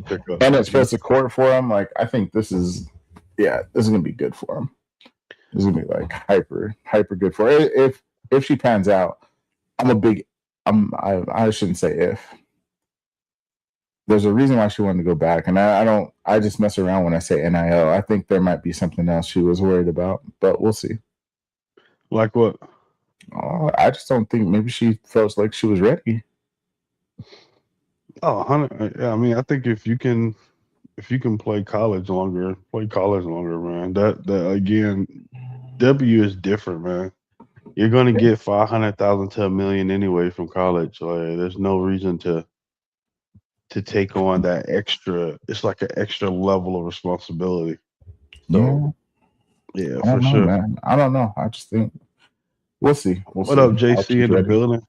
pickup. And it's supposed to court for him. Like I think this is going to be good for him. This is gonna be like hyper good for her. If she pans out. I shouldn't say if. There's a reason why she wanted to go back, and I just mess around when I say NIL. I think there might be something else she was worried about, but we'll see. Like what? I just don't think maybe she felt like she was ready. Oh, 100. Yeah, I mean, I think if you can play college longer, man. That again, W is different, man. You're gonna get 500,000 to $1 million anyway from college. Like, there's no reason to take on that extra. It's like an extra level of responsibility. So, yeah, I don't for know, sure. man. I don't know. I just think we'll see. What up, JC in the building?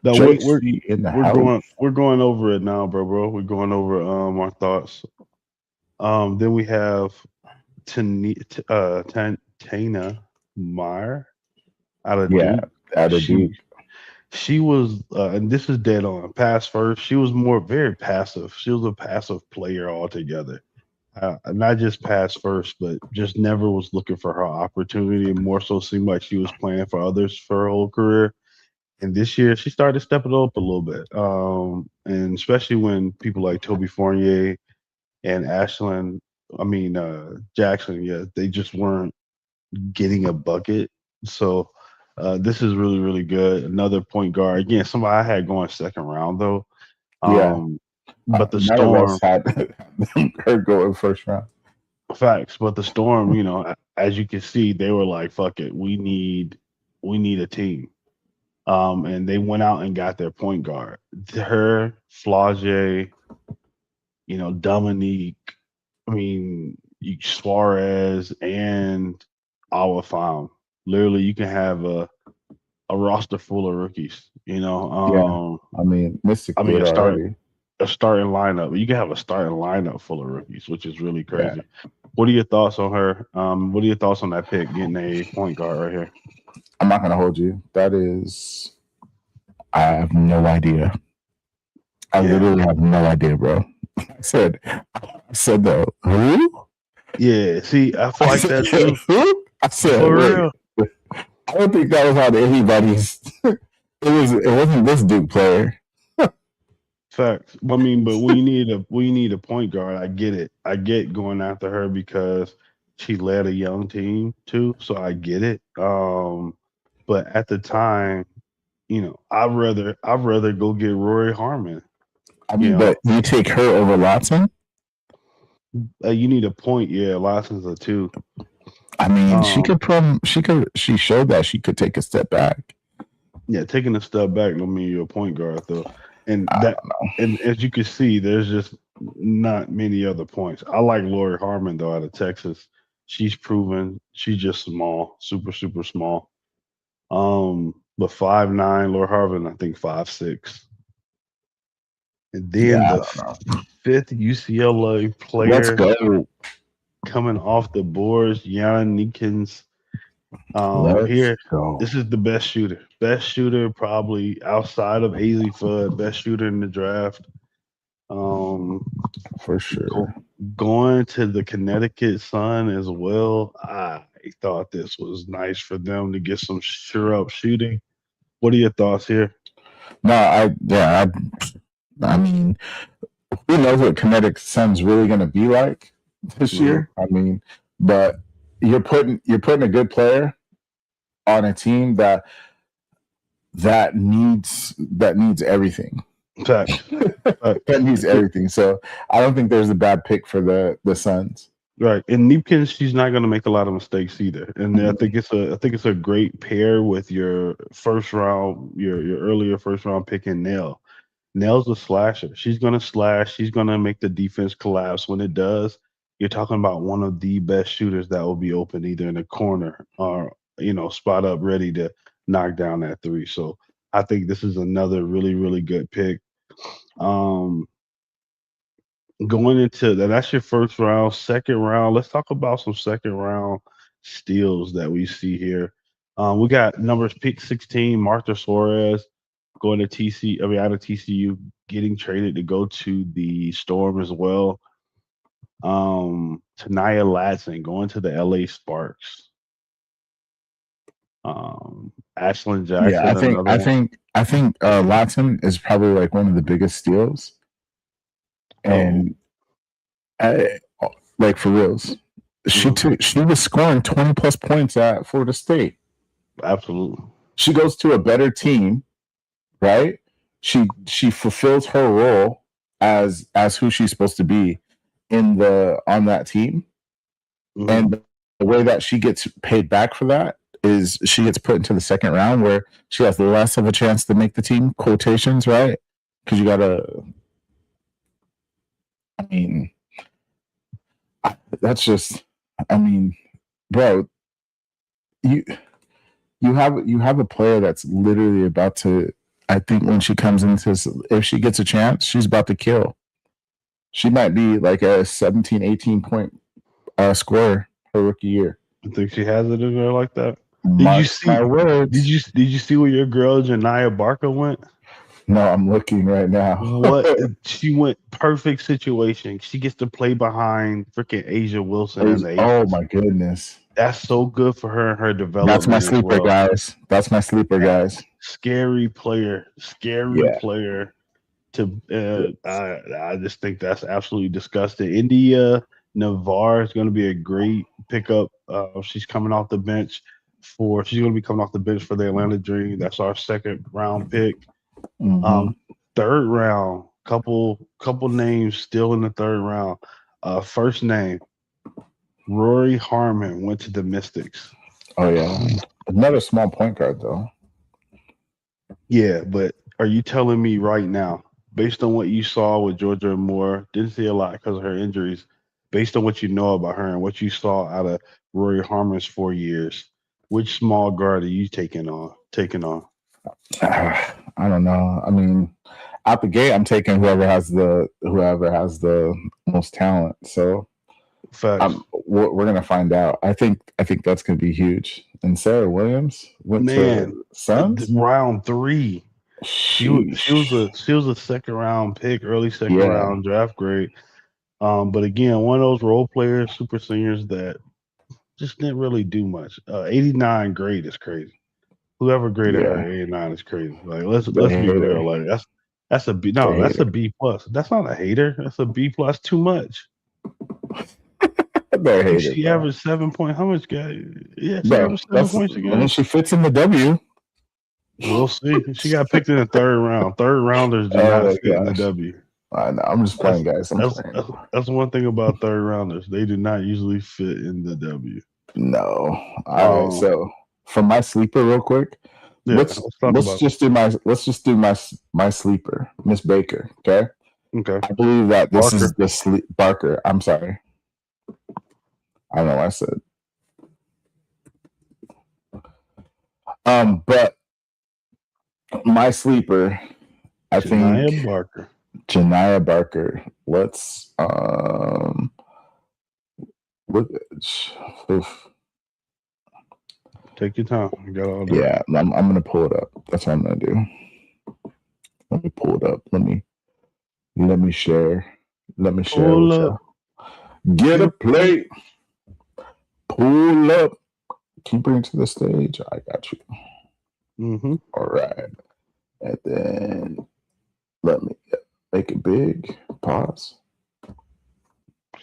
No, JC in the house. We're going over it now, bro. We're going over our thoughts. Then we have Tana Meyer out of Duke. Out of Duke. She was, and this is dead on, pass first. She was very passive. She was a passive player altogether. Not just pass first, but just never was looking for her opportunity. More so seemed like she was playing for others for her whole career. And this year, she started stepping up a little bit. And especially when people like Toby Fournier and Jackson, they just weren't getting a bucket. So this is really, really good. Another point guard. Again, somebody I had going second round, though. But the none of Storm us had her going first round. Facts. But the Storm, as you can see, they were like, fuck it. We need a team. And they went out and got their point guard. Her, Flage, Dominique, Suarez, and Awa found. Literally, you can have a roster full of rookies. A starting lineup. You can have a starting lineup full of rookies, which is really crazy. Yeah. What are your thoughts on her? What are your thoughts on that pick, getting a point guard right here? I'm not going to hold you. I have no idea. I literally have no idea, bro. I said though, who? Yeah, see, I feel like that too. Who? I said, for real. I don't think that was on anybody's. It wasn't this Duke player. Facts. But we need a point guard. I get it. I get going after her because she led a young team too, so I get it. But at the time, I'd rather go get Rory Harmon. But you take her over Lawson? You need a point, Lawson's a 2. She showed that she could take a step back. Yeah, taking a step back don't mean you're a point guard though. And as you can see, there's just not many other points. I like Lori Harmon though out of Texas. She's proven she's just small, super, super small. But 5'9", Lori Harmon, I think 5'6". And then the fifth UCLA player coming off the boards, Jan Nikens. This is the best shooter. Best shooter probably outside of Haley Fudd. Best shooter in the draft. For sure. Going to the Connecticut Sun as well. I thought this was nice for them to get some sure up shooting. What are your thoughts here? No, who knows what Connecticut Sun's really going to be like this year? But you're putting a good player on a team that needs everything. That needs everything. So I don't think there's a bad pick for the Suns. Right, and Neepkins, she's not going to make a lot of mistakes either, and I think it's a great pair with your first round, your earlier first round pick in Nell. Nell's a slasher. She's going to slash. She's going to make the defense collapse. When it does, you're talking about one of the best shooters that will be open either in the corner or spot up ready to knock down that 3. So I think this is another really, really good pick. Going into that's your first round. Second round, let's talk about some second round steals that we see here. We got numbers pick 16, Martha Suarez going to out of TCU, getting traded to go to the Storm as well. Tanaya Latson going to the LA Sparks. Ashland Jackson. Yeah, I think Latin is probably like one of the biggest steals, and like for reals, she was scoring 20+ points at Florida State. Absolutely. She goes to a better team, right? She fulfills her role as who she's supposed to be on that team, and the way that she gets paid back for that is she gets put into the second round where she has less of a chance to make the team, quotations, right? Because you gotta, I mean, that's just, I mean, bro, you have a player that's literally about to, I think when she comes into, if she gets a chance, she's about to kill. She might be like a 17, 18 point scorer her rookie year. I think she has it in there like that. Did you see where your girl Janiyah Barker went? No, I'm looking right now. What? She went perfect situation. She gets to play behind freaking Asia Wilson as an Oh my goodness. That's so good for her and her development. That's my sleeper, guys. That's my sleeper, guys. Scary player. I just think that's absolutely disgusting. India Navarre is going to be a great pickup. She's coming off the bench she's going to be coming off the bench for the Atlanta Dream. That's our second round pick. Third round, couple names still in the third round. First name, Rory Harmon went to the Mystics. Oh yeah, another small point guard though. Yeah, but are you telling me right now, based on what you saw with Georgia Moore, didn't see a lot because of her injuries, based on what you know about her and what you saw out of Rory Harmon's 4 years, which small guard are you taking on? I don't know. I mean, out the gate, I'm taking whoever has the most talent. So we're gonna find out. I think that's gonna be huge. And Sarah Williams went to Suns round 3. She was a second round pick, early second round draft grade. But again, one of those role players, super seniors that just didn't really do much. 89 grade is crazy. Whoever graded her 89 is crazy. Like let's be real. Like that's a B. No, that's a B plus. That's not a hater. That's a B plus. Too much. She averaged 7 points. How much guy? Yeah, she averaged 7 points a game. I mean, she fits in the W. We'll see. She got picked in the third round. Third rounders do not fit in the W. I know. I'm just playing, guys. That's one thing about third rounders. They do not usually fit in the W. No. All right. So for my sleeper, real quick, let's just do my sleeper, Miss Baker. Okay. I believe that this is the Barker. I'm sorry. I don't know what I said. But my sleeper, I think Janiyah Barker. Let's look. Take your time. You got all day. Yeah, I'm gonna pull it up. That's what I'm gonna do. Let me pull it up. Let me share. Pull up. Get a plate. Pull up. Can you bring it to the stage? I got you. All right. And then let me make it big. Pause.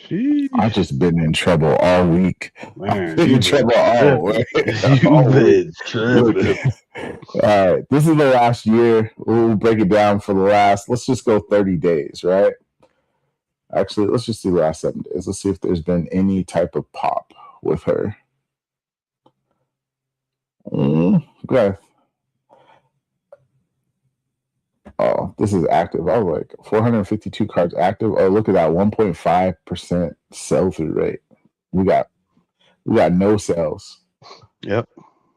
Jeez. I've just been in trouble all week. Man, I've been in trouble all week. You've been tripping. All right. This is the last year. We'll break it down for the last. Let's just go 30 days, right? Actually, let's just do the last 7 days. Let's see if there's been any type of pop with her. Okay. Oh, this is active. I was like 452 cards active. Oh, look at that 1.5% sell-through rate. We got no sales. Yep.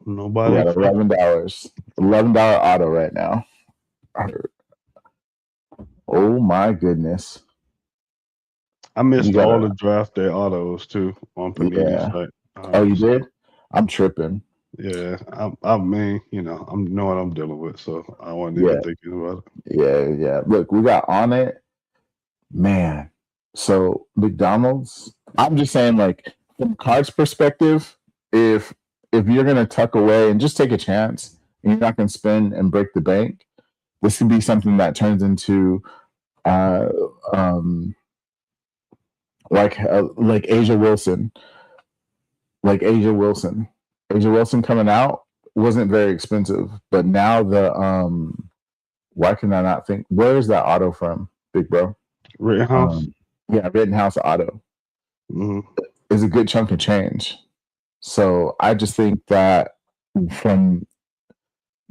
Nobody. We got $11 auto right now. Oh my goodness. I missed all the draft day autos too on Panini site. Oh, you did? I'm tripping. Yeah, I mean, I know what I'm dealing with, so I wasn't even thinking about it. Yeah. Look, we got on it, man. So McDonald's. I'm just saying, like from cards perspective, if if you're gonna tuck away and just take a chance, and you're not gonna spend and break the bank, this could be something that turns into uh, um, like Asia Wilson, Asia Wilson coming out wasn't very expensive, but now why can I not think? Where is that auto from, big bro? Rittenhouse. Yeah, Rittenhouse auto is a good chunk of change. So I just think that from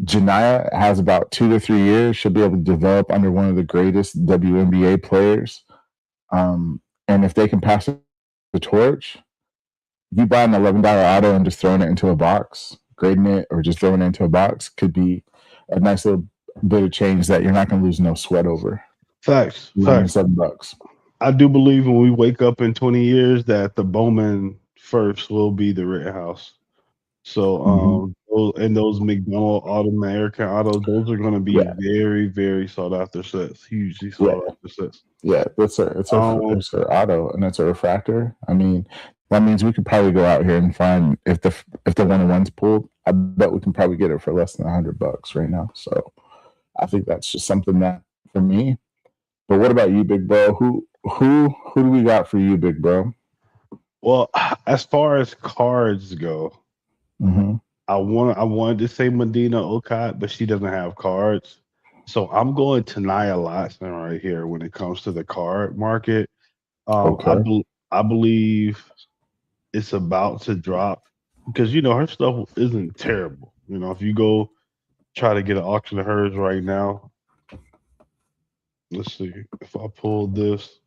Janiyah has about 2 to 3 years. She'll be able to develop under one of the greatest WNBA players. And if they can pass the torch, you buy an $11 auto and just throwing it into a box, grading it, or just throwing it into a box could be a nice little bit of change that you're not going to lose no sweat over. Facts. $7. I do believe when we wake up in 20 years that the Bowman first will be the Rittenhouse. So those McDonald American autos, those are going to be very, very sought after sets, hugely sought after sets. Yeah, it's an auto and it's a refractor. I mean, that means we could probably go out here and find if the 1-on-1's pulled. I bet we can probably get it for less than $100 right now. So I think that's just something that for me. But what about you, big bro? Who do we got for you, big bro? Well, as far as cards go, I wanted to say Medina Okot, but she doesn't have cards. So I'm going to Nia Latson right here when it comes to the card market. I believe it's about to drop because her stuff isn't terrible. If you go try to get an auction of hers right now, let's see if I pull this.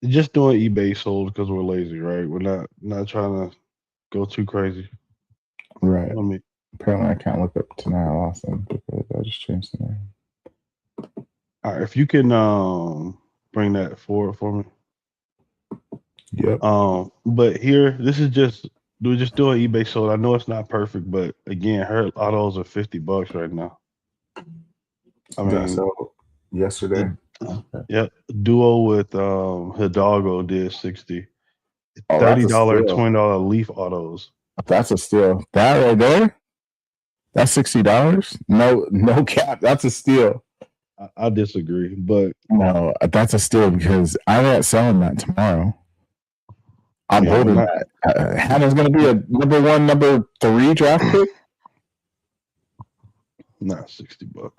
Just doing eBay sold because we're lazy, right? We're not trying to go too crazy. Right. Apparently I can't look up Tanaya Lawson because I just changed the name. All right, if you can bring that forward for me. Yep. But here, we're just doing eBay sold. I know it's not perfect, but again, her autos are $50 right now. I mean, so yesterday. Yep. Duo with Hidalgo did 60. $30, $20 Leaf autos. That's a steal. That right there, that's $60. No cap. That's a steal. I disagree, but no, that's a steal because I'm not selling that tomorrow. I'm holding that. Hannah's going to be a number 3 draft pick. Not $60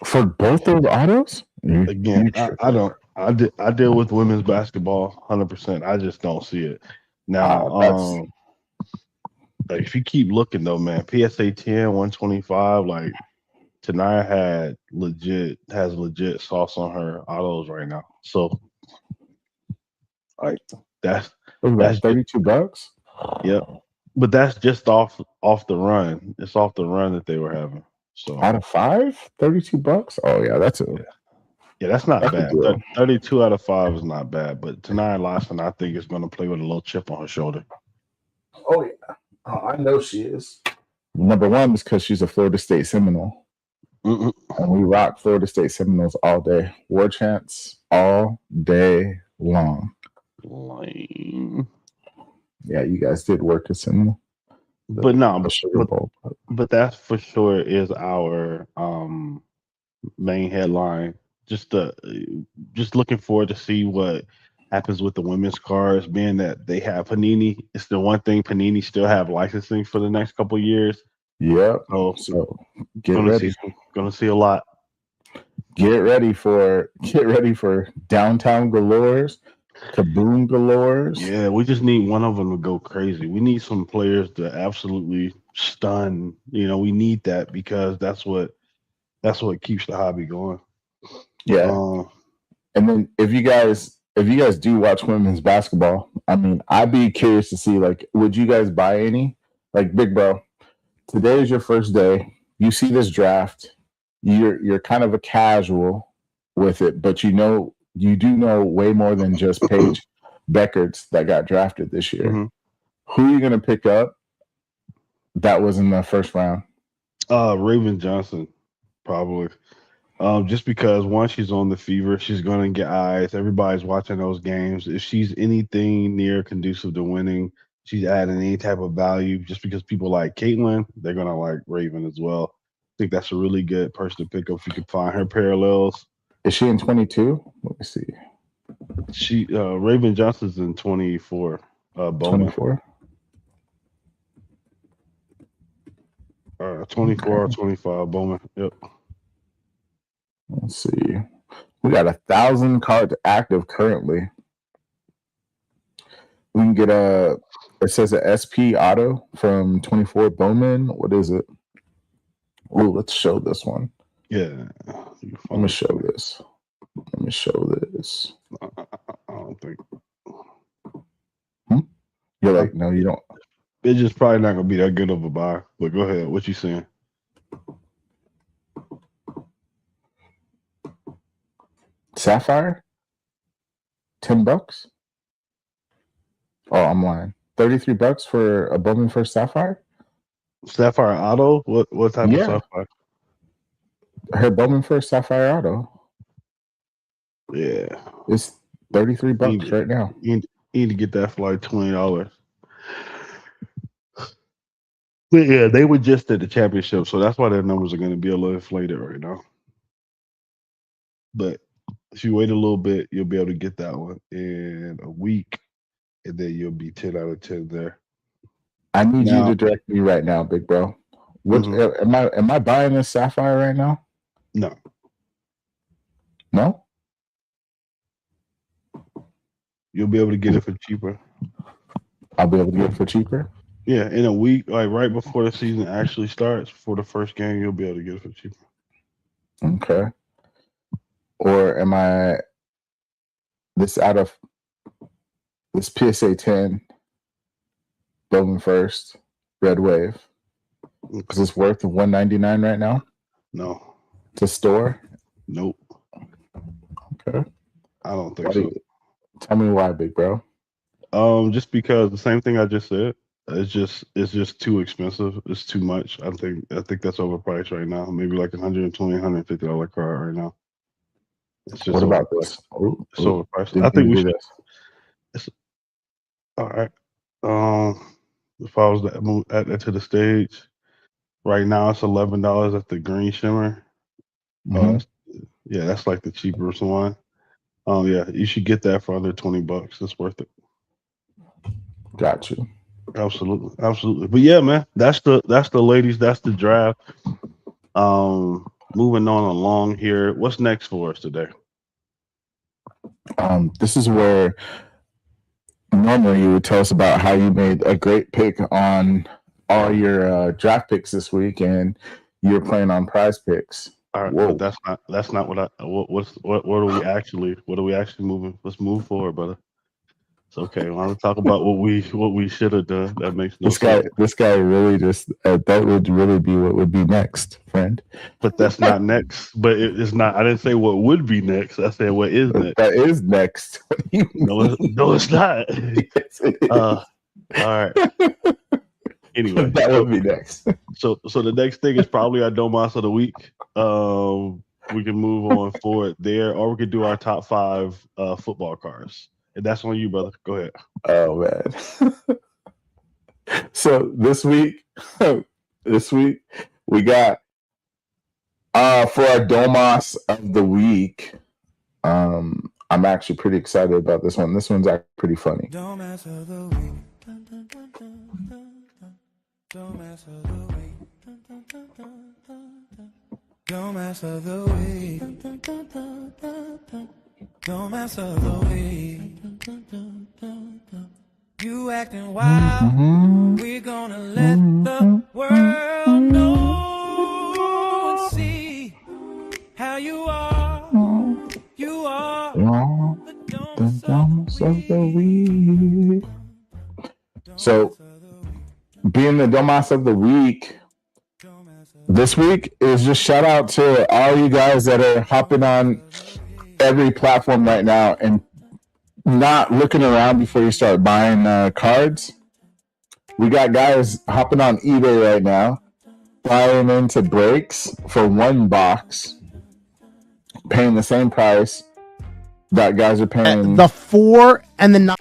for both those autos. Again, I don't. I deal with women's basketball 100%. I just don't see it now. Like if you keep looking though, man, PSA 10, 125, like Tanaya has legit sauce on her autos right now. So like that's $32. Yep. But that's just off the run. It's off the run that they were having. So out of 5, $32. Oh yeah, that's that's not bad. 32 out of 5 is not bad. But Tanaya Lawson, I think, is going to play with a little chip on her shoulder. Oh yeah, I know she is. Number one is because she's a Florida State Seminole, and we rock Florida State Seminoles all day. War chants all day long. Lame. Yeah, you guys did work a Seminole. But that for sure is our main headline. Just looking forward to see what happens with the women's cards, being that they have Panini. It's the one thing Panini still have licensing for the next couple of years. Yep. So get ready. Gonna see a lot. Get ready for downtown galores, kaboom galores. Yeah, we just need one of them to go crazy. We need some players to absolutely stun. We need that because that's what keeps the hobby going. Yeah. And then if you guys do watch women's basketball, I mean, I'd be curious to see, like, would you guys buy any? Like, big bro, today is your first day. You see this draft. You're kind of a casual with it, but you do know way more than just Paige Beckerts that got drafted this year. Mm-hmm. Who are you going to pick up that was in the first round? Raven Johnson, probably. Just because once she's on the fever, she's going to get eyes. Everybody's watching those games. If she's anything near conducive to winning, she's adding any type of value. Just because people like Caitlyn, they're gonna like Raven as well. I think that's a really good person to pick up if you can find her parallels. Is she in 22? Let me see. She Raven Johnson's in 24. Bowman. 24. 24 or 25 Bowman. Yep. Let's see. We got 1,000 cards active currently. We can get it says a SP auto from 24 Bowman. What is it? Oh, let's show this one. Yeah. Let me show this. I don't think. You're like, no, you don't. It's just probably not gonna be that good of a buy. But go ahead. What you saying? Sapphire? $10? Oh, I'm lying. $33 for a Bowman first Sapphire? Sapphire Auto? What type of Sapphire? Her Bowman first Sapphire Auto. Yeah. It's $33 right now. You need to get that for like $20. But yeah, they were just at the championship, so that's why their numbers are going to be a little inflated right now. But if you wait a little bit, you'll be able to get that one in a week, and then you'll be 10 out of 10 there. I need you to direct me right now, big bro. What am I buying this Sapphire right now? No. No? You'll be able to get it for cheaper. I'll be able to get it for cheaper? Yeah, in a week, like right before the season actually starts, for the first game, you'll be able to get it for cheaper. Okay. Or am I this out of this PSA 10 Bowman first Red Wave? Is this worth $199 right now? No. To store? Nope. Okay. I don't think so. Tell me why, big bro. Just because the same thing I just said. It's just too expensive. It's too much. I think that's overpriced right now. Maybe like $120, $150 card right now. It's just what about this? It's overpriced. I think we should. It's, all right. If I was to add that to the stage, right now it's $11 at the green shimmer. Yeah, that's like the cheapest one. Yeah, you should get that for under $20. It's worth it. Got you. Absolutely. But yeah, man, that's the ladies. That's the draft. Moving on along here. What's next for us today? This is where normally you would tell us about how you made a great pick on all your draft picks this week, and you're playing on prize picks. All right, but that's not what what are we actually moving? Let's move forward, brother. It's okay. I want to talk about what we should have done. That makes no sense. This guy really just that would really be what would be next, friend. But that's not next. But it's not. I didn't say what would be next. I said what is next. That is next. No, it's not. Yes, it is. All right. Anyway, that would be next. So the next thing is probably our DOMAZZ of the week. We can move on forward there, or we could do our top 5 football cards. And that's on you, brother. Go ahead. Oh man. So this week we got for our DOMAZZ of the week. I'm actually pretty excited about this one. This one's actually pretty funny. DOMAZZ of the week. DOMAZZ of the week. DOMAZZ of the week. DOMAZZ of the week. You acting wild. We're gonna let the world know and see how you are. You are the DOMAZZ of the week. So, being the DOMAZZ of the week, this week is just shout out to all you guys that are hopping on every platform right now and not looking around before you start buying cards. We got guys hopping on eBay right now, buying into breaks for 1 box, paying the same price that guys are paying. The 4 and the 9.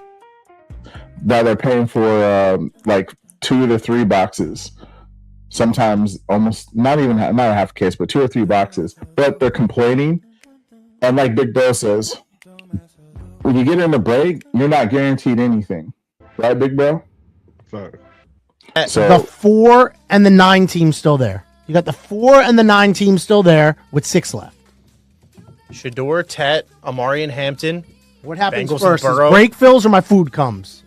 that they're paying for like 2 to 3 boxes. Sometimes almost not a half case, but 2 or 3 boxes. But they're complaining, and like Big Bro says, when you get in the break, you're not guaranteed anything, right, Big Bro? Sorry. So the 4 and the 9 team still there. You got the 4 and the 9 team still there with 6 left. Shador, Tet, Amari, and Hampton. What happens Bengals first? and Is Burrow. break fills or my food comes?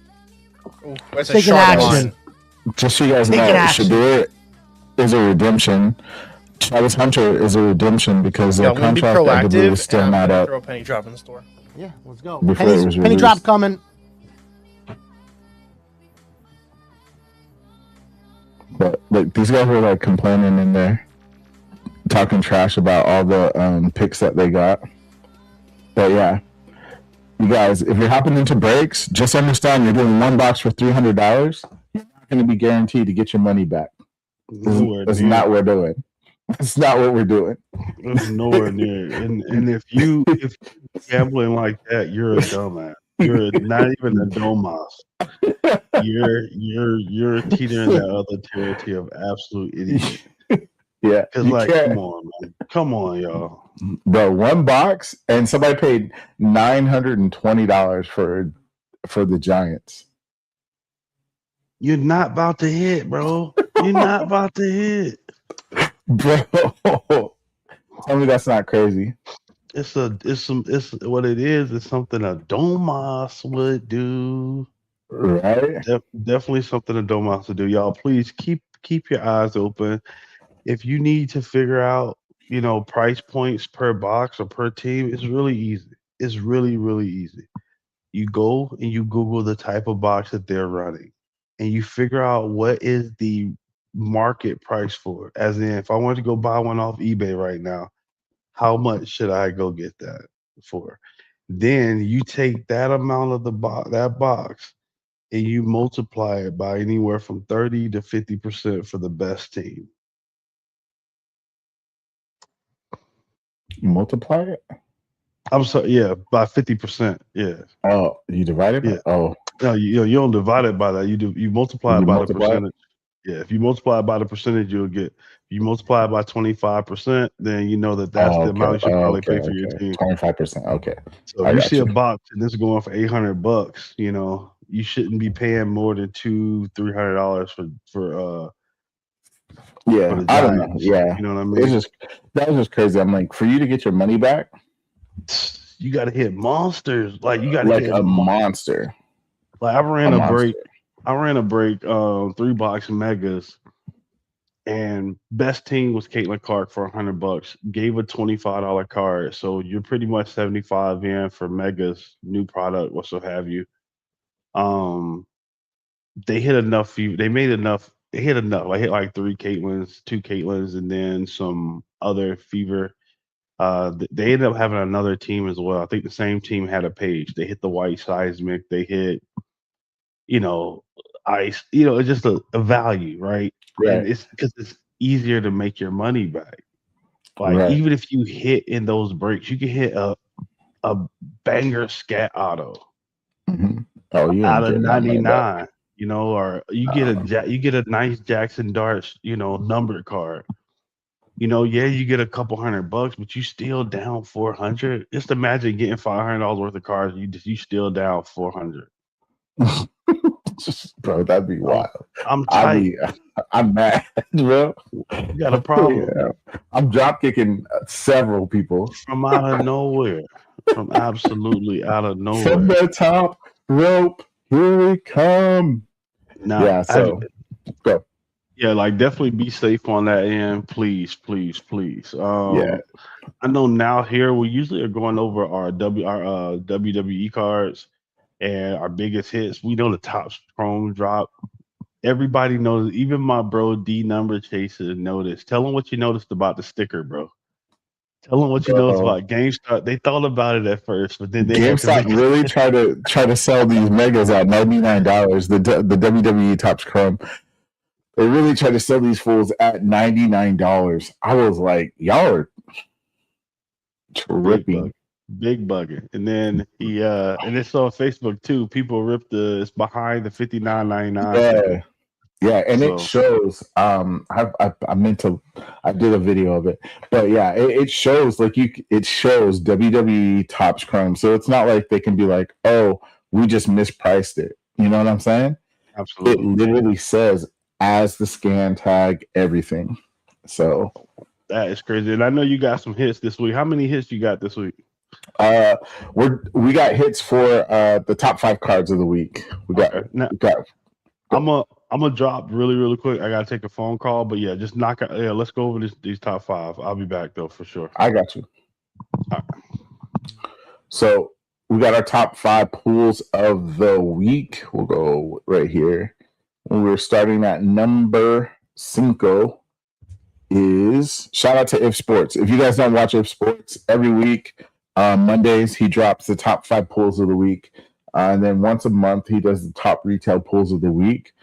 That's a Taking sharp action. line. just so you guys know, Taking action. Shador is a redemption. Travis Hunter is a redemption because Yeah, their I'm going to be contract, I believe, proactive. is still and I'm not gonna up. throw a penny drop in the store. Yeah, let's go. Before it was Penny released. drop coming. But like these guys were like complaining in there, talking trash about all the picks that they got. But yeah, you guys, if you're hopping into breaks, just understand you're doing one box for $300. You're not going to be guaranteed to get your money back. That's not what we're doing. That's not what we're doing. It's nowhere near. And if you gambling like that, you're a dumbass. You're not even a DOMAZZ. You're teetering that other territory of absolute idiot. Yeah, Because like, come on, man. Come on, y'all. Bro, one box, and somebody paid $920 for the Giants. You're not about to hit, bro. You're not about to hit. Bro, tell me that's not crazy. It's what it is. It's something a DOMAZZ would do. Right? Definitely something a DOMAZZ would do. Y'all, please keep your eyes open. If you need to figure out, price points per box or per team, it's really easy. It's really, really easy. You go and you Google the type of box that they're running, and you figure out what is the market price for it. As in, if I wanted to go buy one off eBay right now, how much should I go get that for? Then you take that amount of that box and you multiply it by anywhere from 30 to 50% for the best team. You multiply it? I'm sorry, yeah, by 50%. Yeah. Oh, you divide it? Yeah. Oh. No, you don't divide it by that. You multiply it by the percentage. Yeah, if you multiply it by the percentage, you'll get. If you multiply it by 25%, then you know that's the amount you should probably pay for your team. 25%. Okay. So if you see a box and it's going for $800, you shouldn't be paying more than $200-$300 for yeah, I don't know. Yeah, you know what I mean. That was just crazy. I'm like, for you to get your money back, you got to hit monsters. Like you got to like hit a monster. Like I ran a break. 3-box megas, and best team was Caitlin Clark for $100. Gave a $25 card, so you're pretty much 75 in for megas, new product, what so have you. They hit enough. They made enough. They hit enough. I hit like 2 Caitlins, and then some other fever. They ended up having another team as well. I think the same team had a page. They hit the white seismic. They hit, ice. It's just a value, right? Right. And it's because it's easier to make your money back. Like even if you hit in those breaks, you can hit a banger scat auto out of 99. Or you get a nice Jackson Darts, numbered card. You get a couple $100, but you still down 400. Just imagine getting $500 worth of cards. You still down 400. Bro, that'd be wild. I'm tight. I'm mad, bro. You got a problem. Yeah. I'm drop kicking several people from out of nowhere. From absolutely out of nowhere. From the top rope, here we come. Now, yeah, so go. Yeah, like definitely be safe on that end, please, please, please. Yeah, I know now here we usually are going over our WWE cards and our biggest hits. We know the top Chrome drop. Everybody knows, even my bro Deenumberchaser noticed. Tell him what you noticed about the sticker, bro. Tell them what you noticed about GameStop. They thought about it at first, but then they GameStop really try to sell these megas at $99. The WWE Topps Chrome. They really try to sell these fools at $99. I was like, y'all are tripping. Big bugging. And then and it's on Facebook too. People rip it's behind the 59.99 ticket. Yeah, yeah, and it So shows. I meant to. I did a video of it, but yeah, it shows like it shows WWE Topps Chrome, so it's not like they can be like, oh, we just mispriced it. You know what I'm saying? It absolutely. literally says as the scan tag everything. So That is crazy. And I know you got some hits this week. How many hits you got this week? we got hits for the top 5 cards of the week. We got. I'm gonna drop really quick. I gotta take a phone call, but yeah, just knock out. Yeah, let's go over these top 5. I'll be back though for sure. I got you. All right. So we got our top 5 pools of the week. We'll go right here. We're starting at number 5. Is shout out to If Sports. If you guys don't watch If Sports, every week Mondays he drops the top 5 pools of the week, and then once a month he does the top retail pools of the week.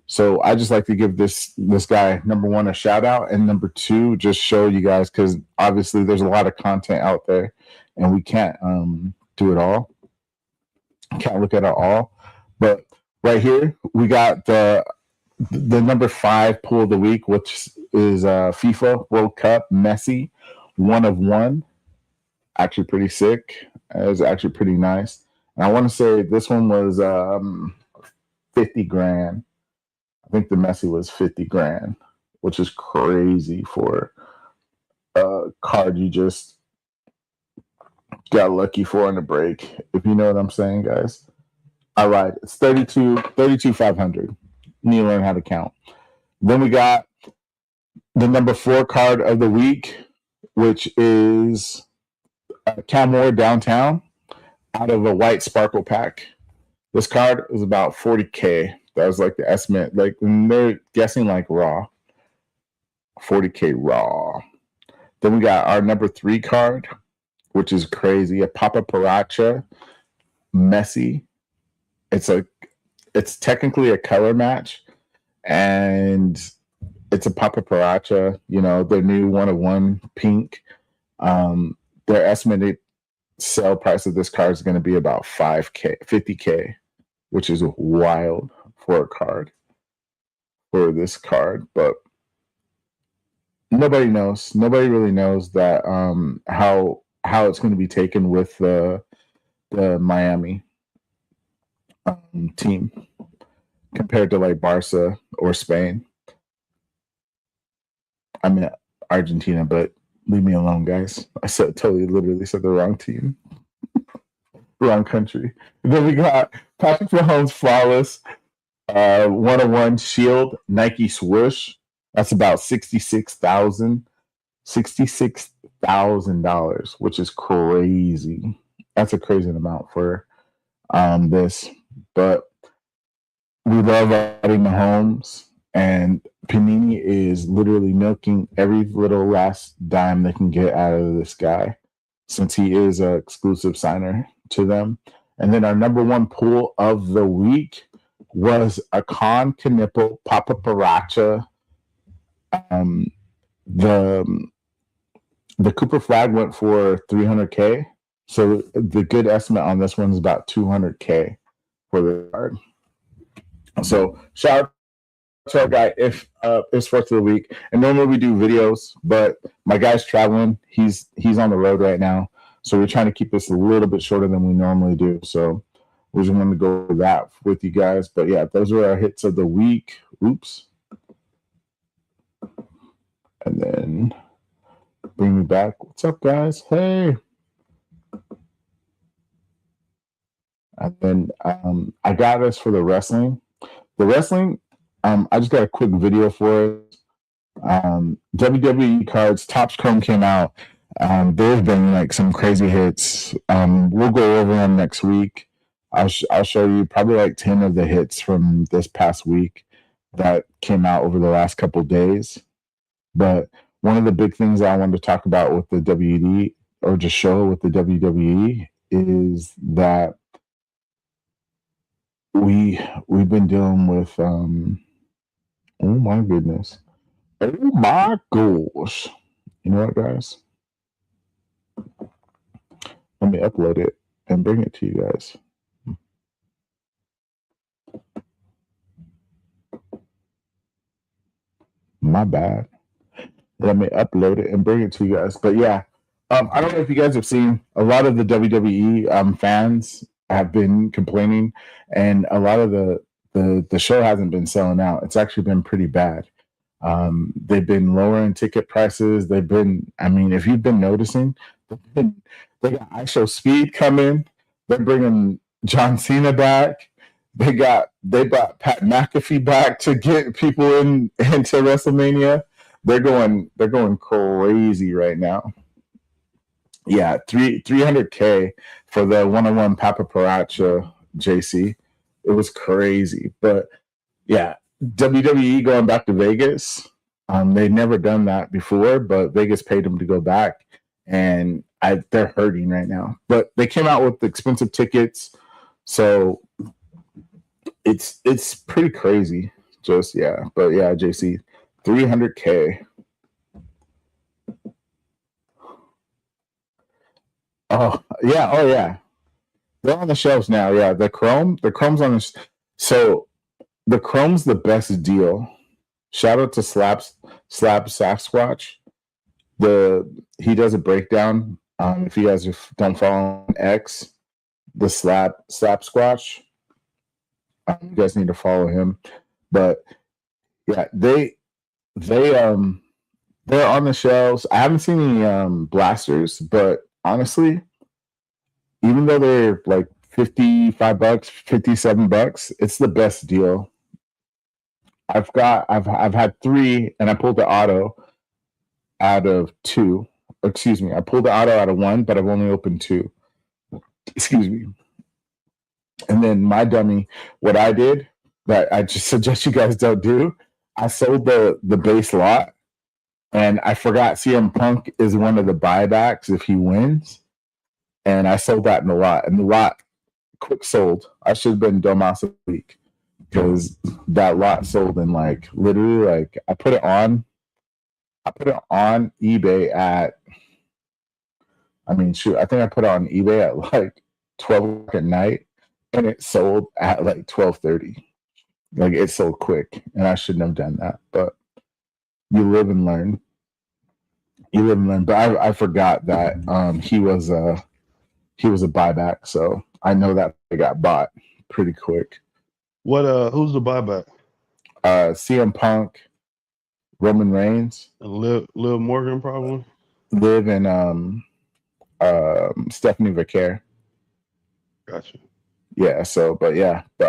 So I just like to give this guy, number 1, a shout out, and number 2, just show you guys, because obviously there's a lot of content out there and we can't do it all, can't look at it all. But right here we got the number 5 pool of the week, which is FIFA World Cup Messi 1 of 1. Actually pretty sick. It was actually pretty nice. And I want to say this one was 50 grand. I think the Messi was 50 grand, which is crazy for a card you just got lucky for in a break, if you know what I'm saying, guys. All right, it's 32,500. You need to learn how to count. Then we got the number 4 card of the week, which is Camore Downtown out of a white sparkle pack. This card is about 40K. That was like the estimate. Like they're guessing like raw. 40K raw. Then we got our number 3 card, which is crazy. A Papa Paracha Messi. It's technically a color match, and it's a Papa Paracha, their new 1 of 1 pink. Their estimated sale price of this card is going to be about 50K, which is wild for a card, for this card. But nobody knows. Nobody really knows that how it's going to be taken with the Miami team compared to like Barca or Spain. I mean Argentina, but leave me alone, guys. I literally said the wrong team. Wrong country. And then we got Patrick Mahomes flawless 1 of 1 shield Nike swoosh. That's about $66,000, which is crazy. That's a crazy amount for this. But we love Eddie Mahomes, and Panini is literally milking every little last dime they can get out of this guy, since he is an exclusive signer to them. And then our number 1 pool of the week was a Con Knipple Papa Paracha. The Cooper flag went for 300K. So the good estimate on this one is about 200K for the card. So shout out to our guy, If Sports of the Week. And normally we do videos, but my guy's traveling. He's on the road right now. So we're trying to keep this a little bit shorter than we normally do. So we just wanted to go over that with you guys. But yeah, those were our hits of the week. Oops. And then bring me back. What's up, guys? Hey. And then I got us for the wrestling. The wrestling, I just got a quick video for it. WWE cards, Topps Chrome came out. There's been like some crazy hits. We'll go over them next week. I'll show you probably like 10 of the hits from this past week that came out over the last couple days. But one of the big things I wanted to talk about with the WD, or just show with the WWE, is that we've been dealing with oh my goodness. Oh my gosh. You know what, guys? Let Let me upload it and bring it to you guys. My bad. Let me upload it and bring it to you guys. But yeah, I don't know if you guys have seen a lot of the WWE fans have been complaining, and a lot of the show hasn't been selling out. It's actually been pretty bad. They've been lowering ticket prices. They've been, I mean, if you've been noticing, they got ISO Speed coming. They're bringing John Cena back. They brought Pat McAfee back to get people into WrestleMania. They're going crazy right now. Yeah, 300K for the one-on-one Papa Paracha JC. It was crazy, but yeah, WWE going back to Vegas. They'd never done that before, but Vegas paid them to go back, and they're hurting right now. But they came out with expensive tickets, so it's pretty crazy. Just yeah, but yeah, JC, 300K. Oh yeah. They're on the shelves now. Yeah, the Chrome's on the. So the Chrome's the best deal. Shout out to Slab Sasquatch. He does a breakdown. If you guys don't follow on X, the Slab Squatch. You guys need to follow him. But yeah, they're on the shelves. I haven't seen any blasters, but honestly, even though they're like $55, $57, it's the best deal. I've had 3, and I pulled the auto out of 2. Excuse me, I pulled the auto out of 1, but I've only opened 2. Excuse me. And then my dummy, what I did that I just suggest you guys don't do, I sold the base lot, and I forgot CM Punk is one of the buybacks if he wins. And I sold that in the lot. And the lot quick sold. I should have been DOMAZZ a week, because that lot sold in like literally like I put it on eBay at, I mean, shoot, I think I put it on eBay at like 12 at night, and it sold at like 12:30. Like it sold quick, and I shouldn't have done that. But you live and learn. But I forgot that he was a buyback, so I know that they got bought pretty quick. Who's the buyback? CM Punk, Roman Reigns, Liv Morgan probably. Liv and Stephanie Vaquer. Gotcha. Yeah. So, but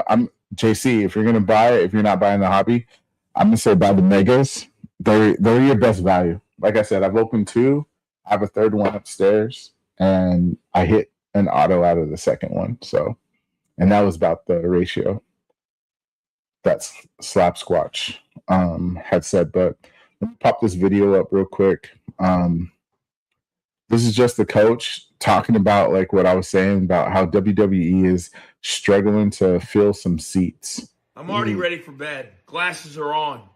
I'm JC. If you're gonna buy it, if you're not buying the hobby, I'm gonna say buy the megas. They're your best value. Like I said, I've opened 2. I have a third one upstairs, and I hit an auto out of the second one. So, and that was about the ratio that Slap Squatch had said. But let me pop this video up real quick. This is just the coach talking about like what I was saying about how WWE is struggling to fill some seats. I'm already ready for bed. Glasses are on.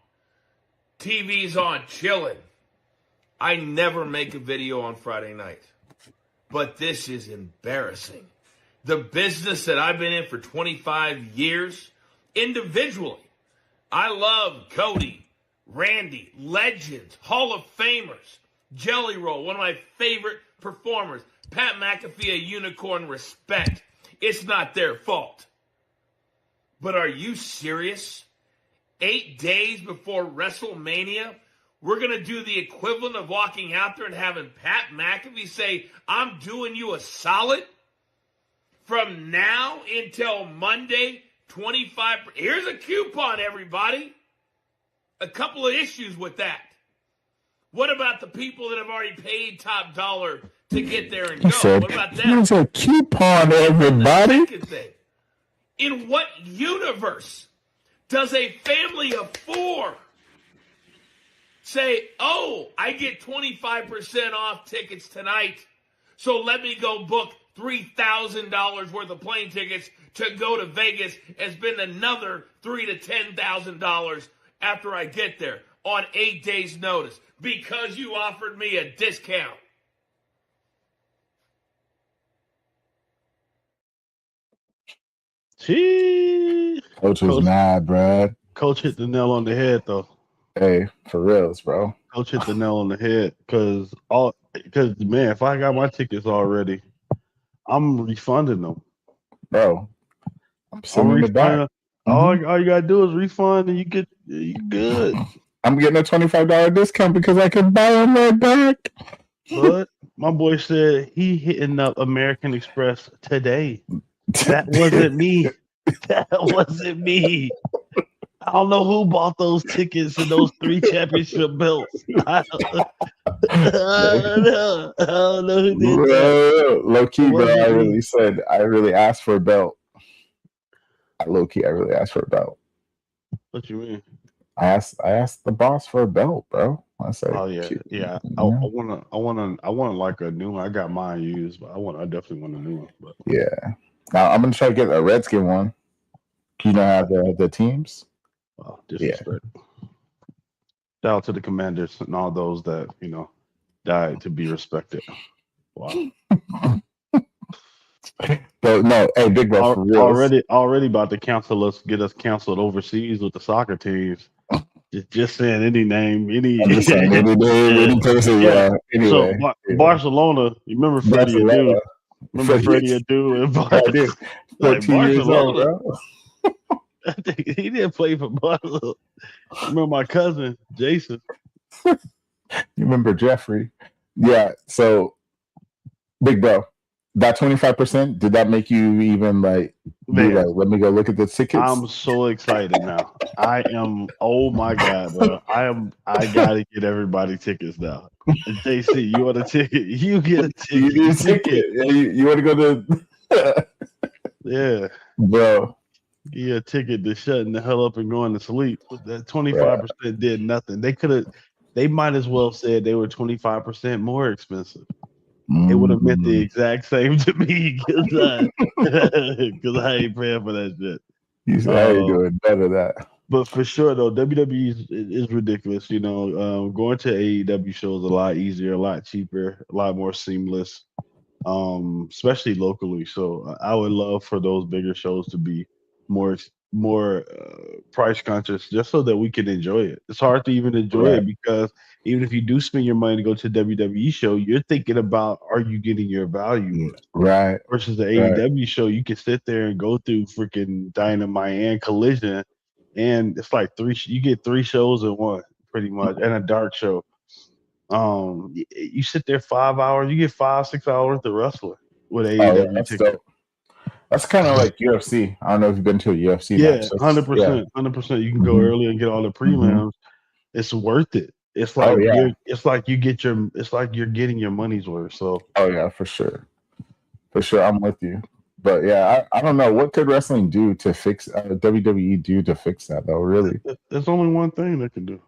TV's on, chilling. I never make a video on Friday night. But this is embarrassing. The business that I've been in for 25 years, individually, I love Cody, Randy, legends, Hall of Famers, Jelly Roll, one of my favorite performers, Pat McAfee, a unicorn, respect. It's not their fault. But are you serious? 8 days before WrestleMania, we're going to do the equivalent of walking out there and having Pat McAfee say, I'm doing you a solid? From now until Monday, 25. Here's a coupon, everybody. A couple of issues with that. What about the people that have already paid top dollar to get there and go? What about them? Here's a coupon, everybody. Second thing, in what universe does a family of 4 say, oh, I get 25% off tickets tonight, so let me go book $3,000 worth of plane tickets to go to Vegas and spend another $3,000 to $10,000 after I get there on 8 days' notice because you offered me a discount. Coach was mad, Brad. Coach hit the nail on the head, though. Hey, for reals, bro. Coach hit the nail on the head because man, if I got my tickets already, I'm refunding them, bro. I'm sending it back. All you gotta do is refund, and you good. I'm getting a $25 discount because I can buy them right back. But my boy said he hitting up American Express today. That wasn't me. That wasn't me. I don't know who bought those tickets and those 3 championship belts. I don't know who did that. Low key, bro. I really asked for a belt. I really asked for a belt. What you mean? I asked the boss for a belt, bro. I said, oh yeah. I want like a new one. I got mine used, but I definitely want a new one. But yeah, now I'm gonna try to get a Redskin one. You know how the teams. Wow, disrespect. Yeah. Shout out to the Commanders and all those that died to be respected. Wow. But no, hey, big bro, for real. Already about to get us canceled overseas with the soccer teams. Just saying any name, any person. Yeah. Anyway, so Barcelona, you remember Freddie Adu? Remember Freddie Adu and Barcelona? 14 years old, bro. I think he didn't play for Barcelona. Remember my cousin Jason? You remember Jeffrey? Yeah. So, big bro, that 25%. Did that make you even like? Let me go look at the tickets. I'm so excited now. I am. Oh my god, bro! I gotta get everybody tickets now. JC, you want a ticket? You get a ticket. You need a ticket. You want to go to? Yeah, bro. Yeah, ticket to shutting the hell up and going to sleep. That 25% did nothing. They might as well said they were 25% more expensive. It would have meant the exact same to me because I ain't paying for that shit. You said how you doing better that. But for sure though, WWE is ridiculous. Going to AEW shows a lot easier, a lot cheaper, a lot more seamless, especially locally. So I would love for those bigger shows to be more price conscious, just so that we can enjoy it. It's hard to even enjoy it because even if you do spend your money to go to a WWE show, you're thinking about, are you getting your value? Right. Versus the AEW show, you can sit there and go through freaking Dynamite and Collision, and it's like you get 3 shows in one, pretty much, and a dark show. You sit there 5 hours, you get 5-6 hours to wrestling with AEW ticket. Dope. That's kind of like UFC. I don't know if you've been to a UFC match. 100%. You can go early and get all the prelims. It's worth it. It's like it's like you're getting your money's worth. So for sure, I'm with you. But yeah, I don't know what could wrestling do to fix WWE do to fix that though. Really, there's only one thing they can do.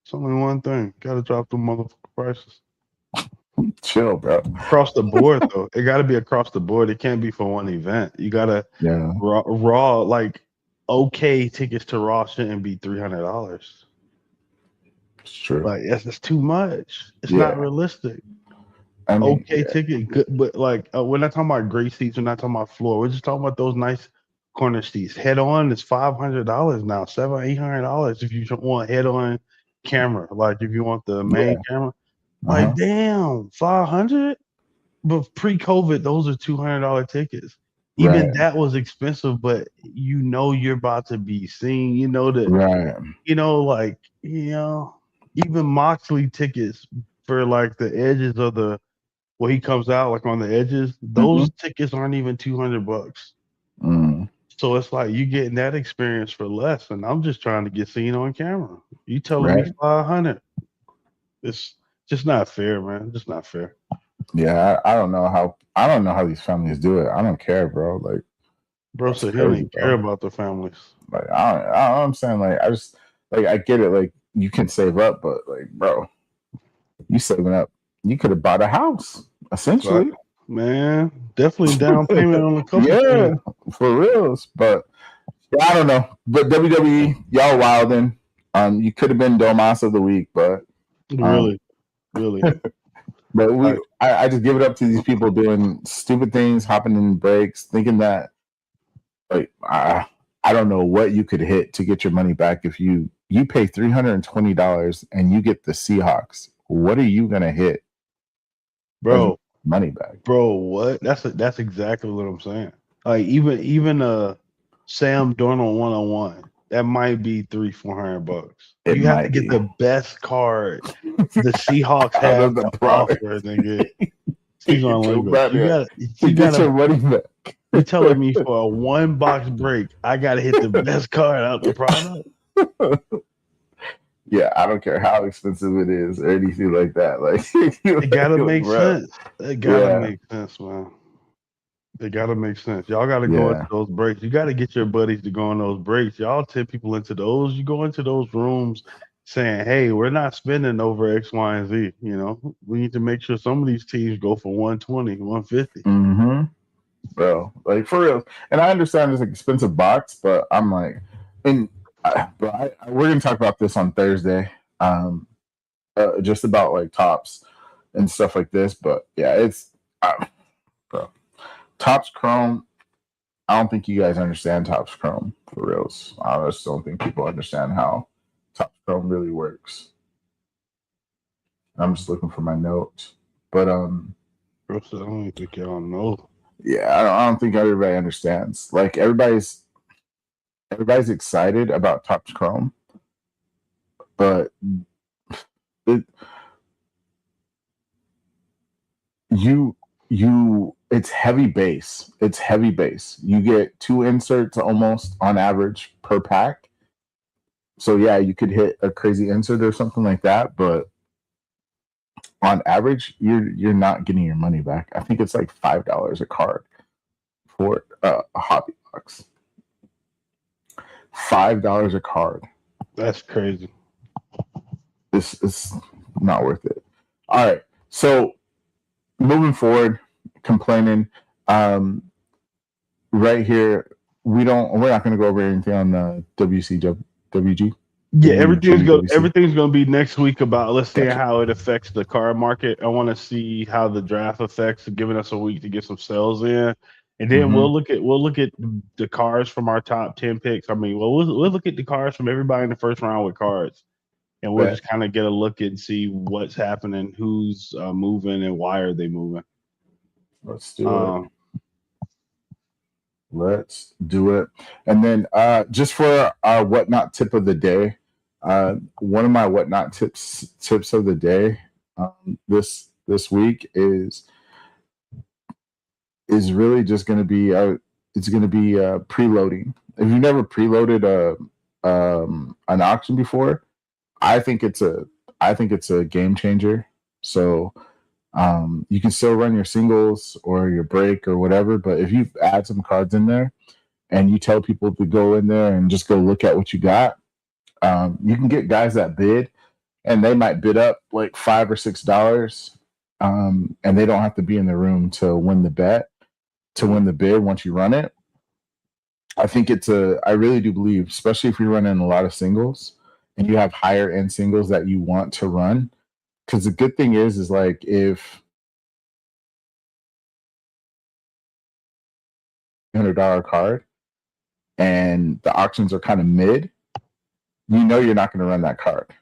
It's only one thing. Got to drop the motherfucking prices. Chill, bro. Across the board, though. It got to be across the board. It can't be for one event. You got to Raw, like, okay, tickets to Raw shouldn't be $300. It's true. Like, that's too much. It's not realistic. Ticket, good, but like, we're not talking about great seats. We're not talking about floor. We're just talking about those nice corner seats. Head on is $500 now, $700-$800 if you want head on camera. Like, if you want the main camera. Like, damn, $500? But pre-COVID, those are $200 tickets. Even that was expensive, but you're about to be seen. Even Moxley tickets for like the edges of where he comes out, like on the edges, those tickets aren't even $200. So it's like you getting that experience for less, and I'm just trying to get seen on camera. You telling me $500? It's just not fair, man. Just not fair. Yeah, I don't know how these families do it. I don't care, bro. Like, bro said he don't care about the families. Like, I'm saying, like, I just I get it. Like, you can save up, but like, bro, you saving up, you could have bought a house essentially. Right. Man, definitely down payment on a couple. Yeah, for reals. But I don't know. But WWE, y'all wilding. You could have been DOMAZZ of the week, but really. But I just give it up to these people doing stupid things, hopping in breaks, thinking that like I don't know what you could hit to get your money back if you pay $320 and you get the Seahawks. What are you gonna hit, bro? Money back, bro. What? That's exactly what I'm saying. Like even Sam Darnold 1-on-1, that might be $300-400. It You have to might get be. the best card the Seahawks Out have of the to product. offer, nigga. Excuse my Joe language. Biden, You get gotta your money back. you telling me for a $1 break, I gotta hit the best card out the product? Yeah, I don't care how expensive it is or anything like that. Like It gotta make bro. sense. It gotta Yeah. make sense, man. It gotta make sense. Y'all gotta go Yeah. into those breaks. You gotta get your buddies to go on those breaks. Y'all tip people into those. You go into those rooms saying, "Hey, we're not spending over X, Y, and Z." You know, we need to make sure some of these teams go for 120, 150. Mm-hmm. Bro, like for real. And I understand it's an expensive box, but I'm like, and we're gonna talk about this on Thursday, just about like tops and stuff like this. But yeah, it's bro, Tops Chrome. I don't think you guys understand Tops Chrome for reals. I just don't think people understand how Tops Chrome really works. I'm just looking for my notes, but Bro, so I don't even think y'all know. yeah, I don't think everybody understands. Like everybody's excited about Tops Chrome, but it's heavy base. It's heavy base. You get 2 inserts almost on average per pack. So yeah, you could hit a crazy insert or something like that, but on average, you're not getting your money back. I think it's like $5 a card for a hobby box. $5 a card. That's crazy. This is not worth it. All right. So moving forward, complaining. Right here, we're not going to go over anything on the WG. Yeah, everything's gonna be next week about let's see how it affects the card market. I want to see how the draft affects, giving us a week to get some sales in, and then we'll look at the cards from our top 10 picks. I mean, we'll look at the cards from everybody in the first round with cards, and we'll just kind of get a look and see what's happening, who's moving, and why are they moving. Let's do it. Let's do it. And then just for our whatnot tip of the day, one of my whatnot tips of the day this week is really just going to be preloading. If you've never preloaded an auction before, I think it's a game changer. So you can still run your singles or your break or whatever, but if you add some cards in there and you tell people to go in there and just go look at what you got, you can get guys that bid, and they might bid up like $5 or $6, and they don't have to be in the room to win the bet, to win the bid once you run it. I think I really do believe, especially if you're running a lot of singles and you have higher end singles that you want to run. Because the good thing is like if $100 card and the auctions are kind of mid, you're not going to run that card.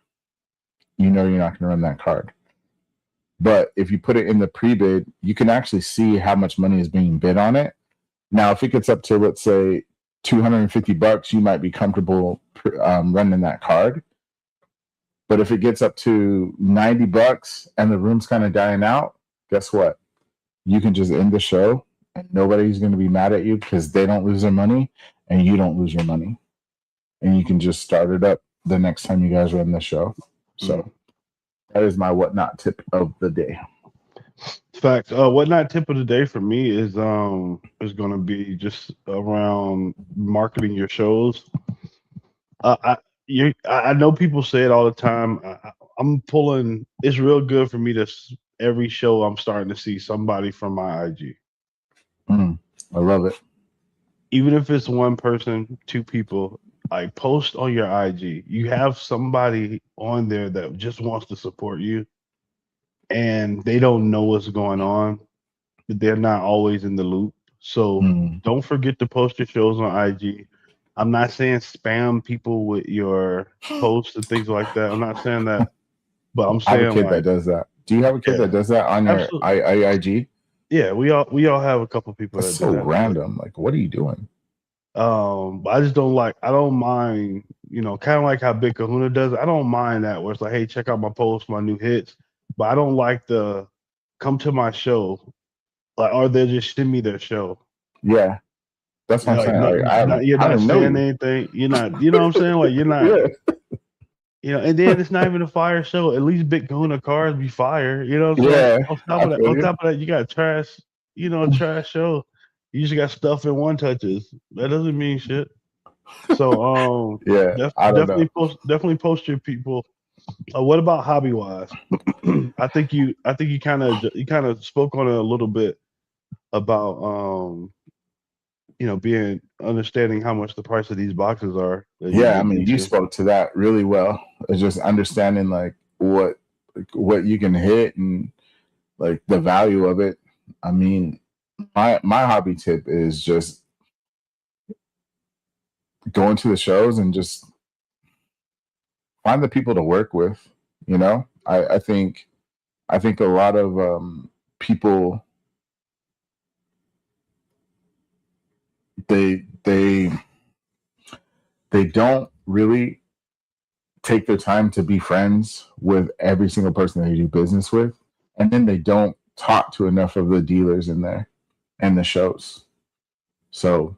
But if you put it in the pre-bid, you can actually see how much money is being bid on it. Now, if it gets up to, let's say, $250, you might be comfortable running that card. But if it gets up to $90 and the room's kind of dying out, guess what? You can just end the show and nobody's going to be mad at you because they don't lose their money and you don't lose your money. And you can just start it up the next time you guys run the show. So that is my whatnot tip of the day. Facts. Whatnot tip of the day for me is going to be just around marketing your shows. I know people say it all the time. I'm pulling. It's real good for me to every show I'm starting to see somebody from my IG. I love it. Even if it's one person, 2 people, like post on your IG. You have somebody on there that just wants to support you, and they don't know what's going on. They're not always in the loop. So don't forget to post your shows on IG. I'm not saying spam people with your posts and things like that. I'm not saying that, but I'm I have a saying kid like, that does that. Do you have a kid yeah, that does that on your absolutely. IG? Yeah, we all have a couple people That's that so do that. random. Like, what are you doing? But I just don't like. I don't mind. Kind of like how Big Kahuna does. I don't mind that where it's like, hey, check out my posts, my new hits. But I don't like the come to my show, like, or they just send me their show. Yeah, that's what I'm Like, saying. Like, you're I not don't know saying you. anything. You're not. You know what I'm saying? Like, you're not. And then it's not even a fire show. At least Big Kahuna cars be fire. You know what I'm saying? Yeah, On top I of that, feel you. you got trash. Trash show. You just got stuff in one touches. That doesn't mean shit. So Yeah, I don't know. definitely post your people. What about hobby wise? I think you kind of spoke on it a little bit about being understanding how much the price of these boxes are that you Yeah, I get mean, you into. spoke to that really well. It's just understanding like what you can hit and like the value of it. I mean, my hobby tip is just going to the shows and just find the people to work with. I think a lot of people they they they don't really take their time to be friends with every single person they do business with, and then they don't talk to enough of the dealers in there and the shows. So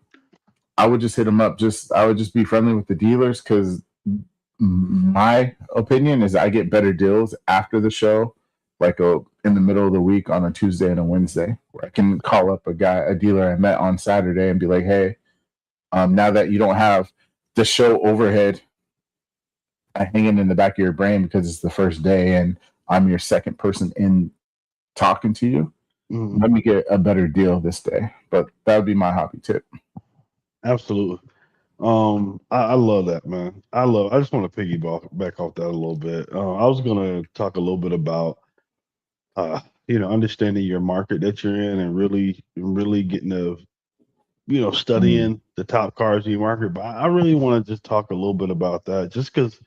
I would just hit them up. I would just be friendly with the dealers because my opinion is I get better deals after the show, like in the middle of the week on a Tuesday and a Wednesday, where I can call up a dealer I met on Saturday and be like, hey, now that you don't have the show overhead hanging in the back of your brain because it's the first day and I'm your second person in talking to you, let me get a better deal this day. But that would be my hobby tip. Absolutely. I love that, man. I just want to piggyback back off that a little bit. I was gonna talk a little bit about understanding your market that you're in and really getting to studying the top cars in your market. But I really want to just talk a little bit about that, just because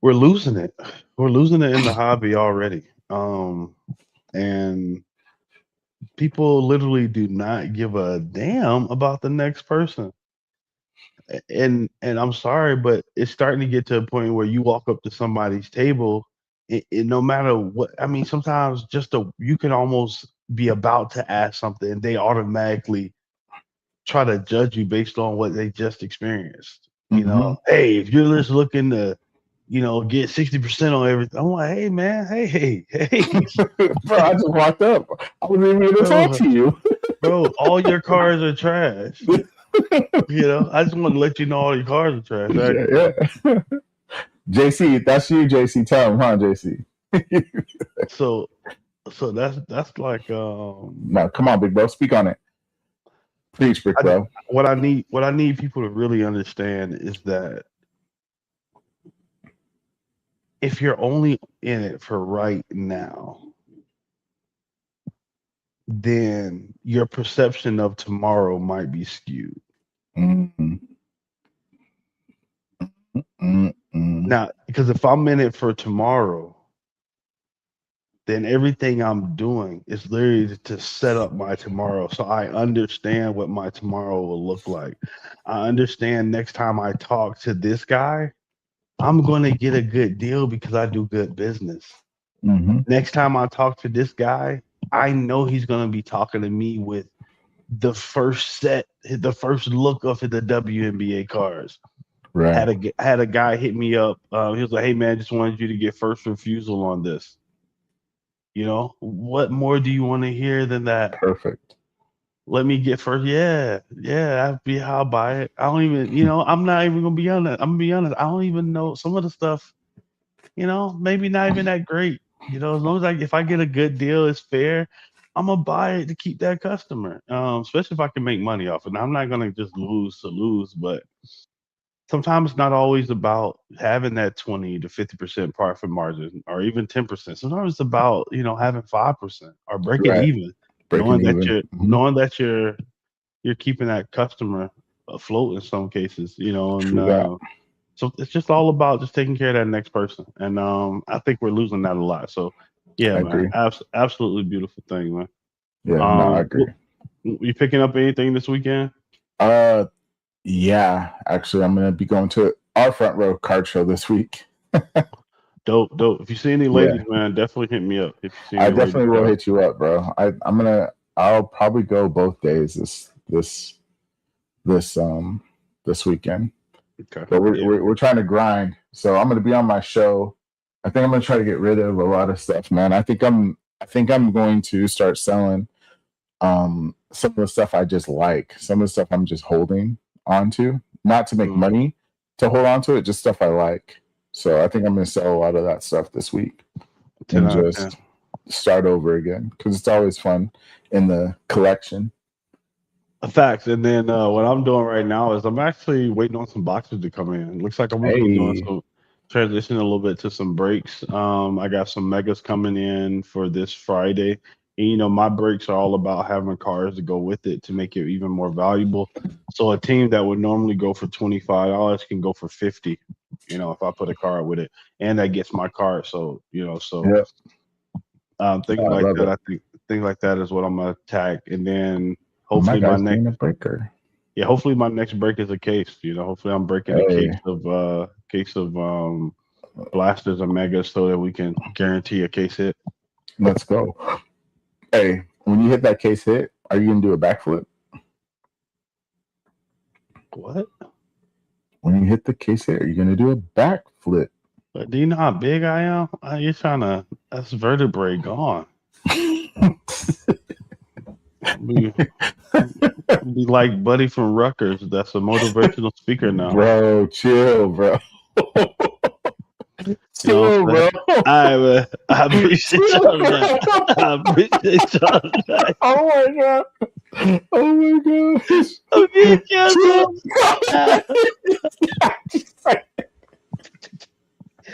we're losing it. We're losing it in the hobby already. And people literally do not give a damn about the next person. And I'm sorry, but it's starting to get to a point where you walk up to somebody's table, and no matter what, I mean, sometimes you can almost be about to ask something, and they automatically try to judge you based on what they just experienced. Hey, if you're just looking to, get 60% on everything, I'm like, hey man, hey, Bro, I just walked up. I wasn't even going to talk to you. bro, all your cars are trash. I just want to let you know all your cars are trash. Yeah. JC, that's you, JC. Tell him, huh, JC? So that's like No, come on, big bro. Speak on it. Preach, big bro. What I need people to really understand is that if you're only in it for right now, then your perception of tomorrow might be skewed. Now, because if I'm in it for tomorrow, then everything I'm doing is literally to set up my tomorrow. So I understand what my tomorrow will look like. I understand next time I talk to this guy, I'm going to get a good deal because I do good business. Next time I talk to this guy, I know he's going to be talking to me with the first look of the WNBA cards. Right. Had a guy hit me up. He was like, hey man, just wanted you to get first refusal on this. What more do you want to hear than that? Perfect. Let me get first. Yeah, I'll buy it. I don't even, I'm not even gonna be honest. I'm gonna be honest. I don't even know some of the stuff. Maybe not even that great. As long as if I get a good deal, it's fair. I'm gonna buy it to keep that customer. Especially if I can make money off it. Now, I'm not gonna just lose to lose, but sometimes it's not always about having that 20 to 50% profit margin or even 10%. Sometimes it's about, having 5% or breaking Right. even, Breaking even. knowing that you're keeping that customer afloat in some cases, and True that. so it's just all about just taking care of that next person. And I think we're losing that a lot. So yeah, I man, agree. absolutely beautiful thing, man. Yeah, no, I agree. You picking up anything this weekend? Yeah, actually, I'm gonna be going to our front row card show this week. Dope. If you see any ladies, man, definitely hit me up. If you see I any definitely ladies, will hit you up, bro. I'll probably go both days this weekend. Okay. But we're trying to grind. So I'm gonna be on my show. I think I'm gonna try to get rid of a lot of stuff, man. I think I'm going to start selling some of the stuff I just like. Some of the stuff I'm just holding onto, not to make money, to hold on to it, just stuff I like. So I think I'm gonna sell a lot of that stuff this week and just start over again, because it's always fun in the collection. Facts. And then what I'm doing right now is I'm actually waiting on some boxes to come in. It looks like I'm gonna be doing some transition a little bit to some breaks. I got some megas coming in for this Friday. And, my breaks are all about having cars to go with it to make it even more valuable. So a team that would normally go for $25 can go for $50. If I put a card with it, and that gets my card. So things like that. I think things like that is what I'm gonna attack, and then hopefully my next breaker. Yeah, hopefully my next break is a case. Hopefully I'm breaking a case of blasters or megas so that we can guarantee a case hit. Let's go. Hey, when you hit that case hit, are you gonna do a backflip? What? When you hit the case hit, are you gonna do a backflip? But do you know how big I am? You're trying to. That's vertebrae gone. Be like Buddy from Rutgers. That's a motivational speaker now. Bro, chill, bro. Chill, bro. I appreciate y'all that. I appreciate y'all that. Oh my god. Oh my gosh. Okay,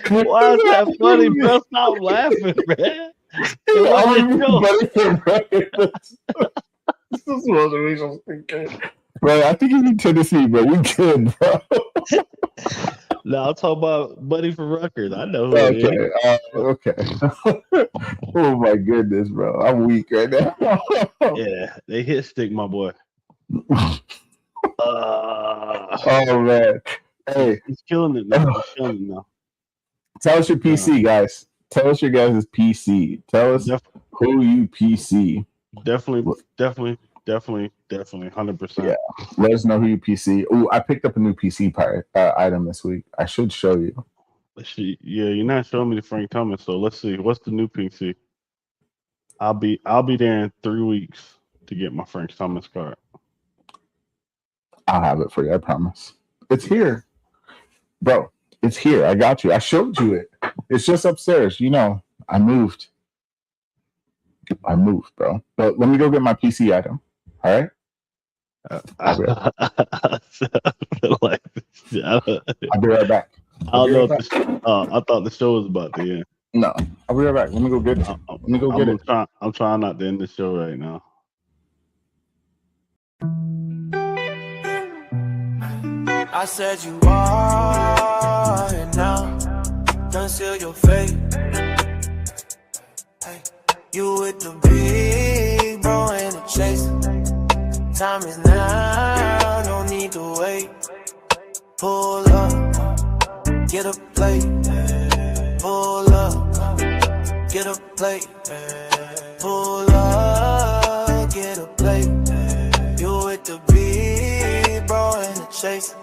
why is that funny, bro? Stop laughing, man. This is motivational speaker. Bro, I think he's in Tennessee, but we good, bro. No, I'm talking about Buddy from Rutgers. I know who it is. Okay. Oh my goodness, bro. I'm weak right now. Yeah, they hit stick, my boy. Oh man. Hey. He's killing it now. Tell us your PC, guys. Tell us your guys' PC. Tell us who you PC. Definitely, 100%. Yeah, let us know who you PC. Oh, I picked up a new PC item this week. I should show you. Yeah, you're not showing me the Frank Thomas, so let's see. What's the new PC? I'll be there in 3 weeks to get my Frank Thomas card. I'll have it for you. I promise. It's here, bro. It's here. I got you. I showed you it. It's just upstairs. I moved. Bro. But let me go get my PC item. All right. I feel like I'll be right back. I don't know. I thought the show was about to end. No, I'll be right back. Let me go get it. I'm trying not to end the show right now. I said you are, and now conceal your fate. You with the big bro and the chase. Time is now, no need to wait. Pull up, get a plate. Pull up, get a plate. Pull up, get a plate. You with the big bro and the chase.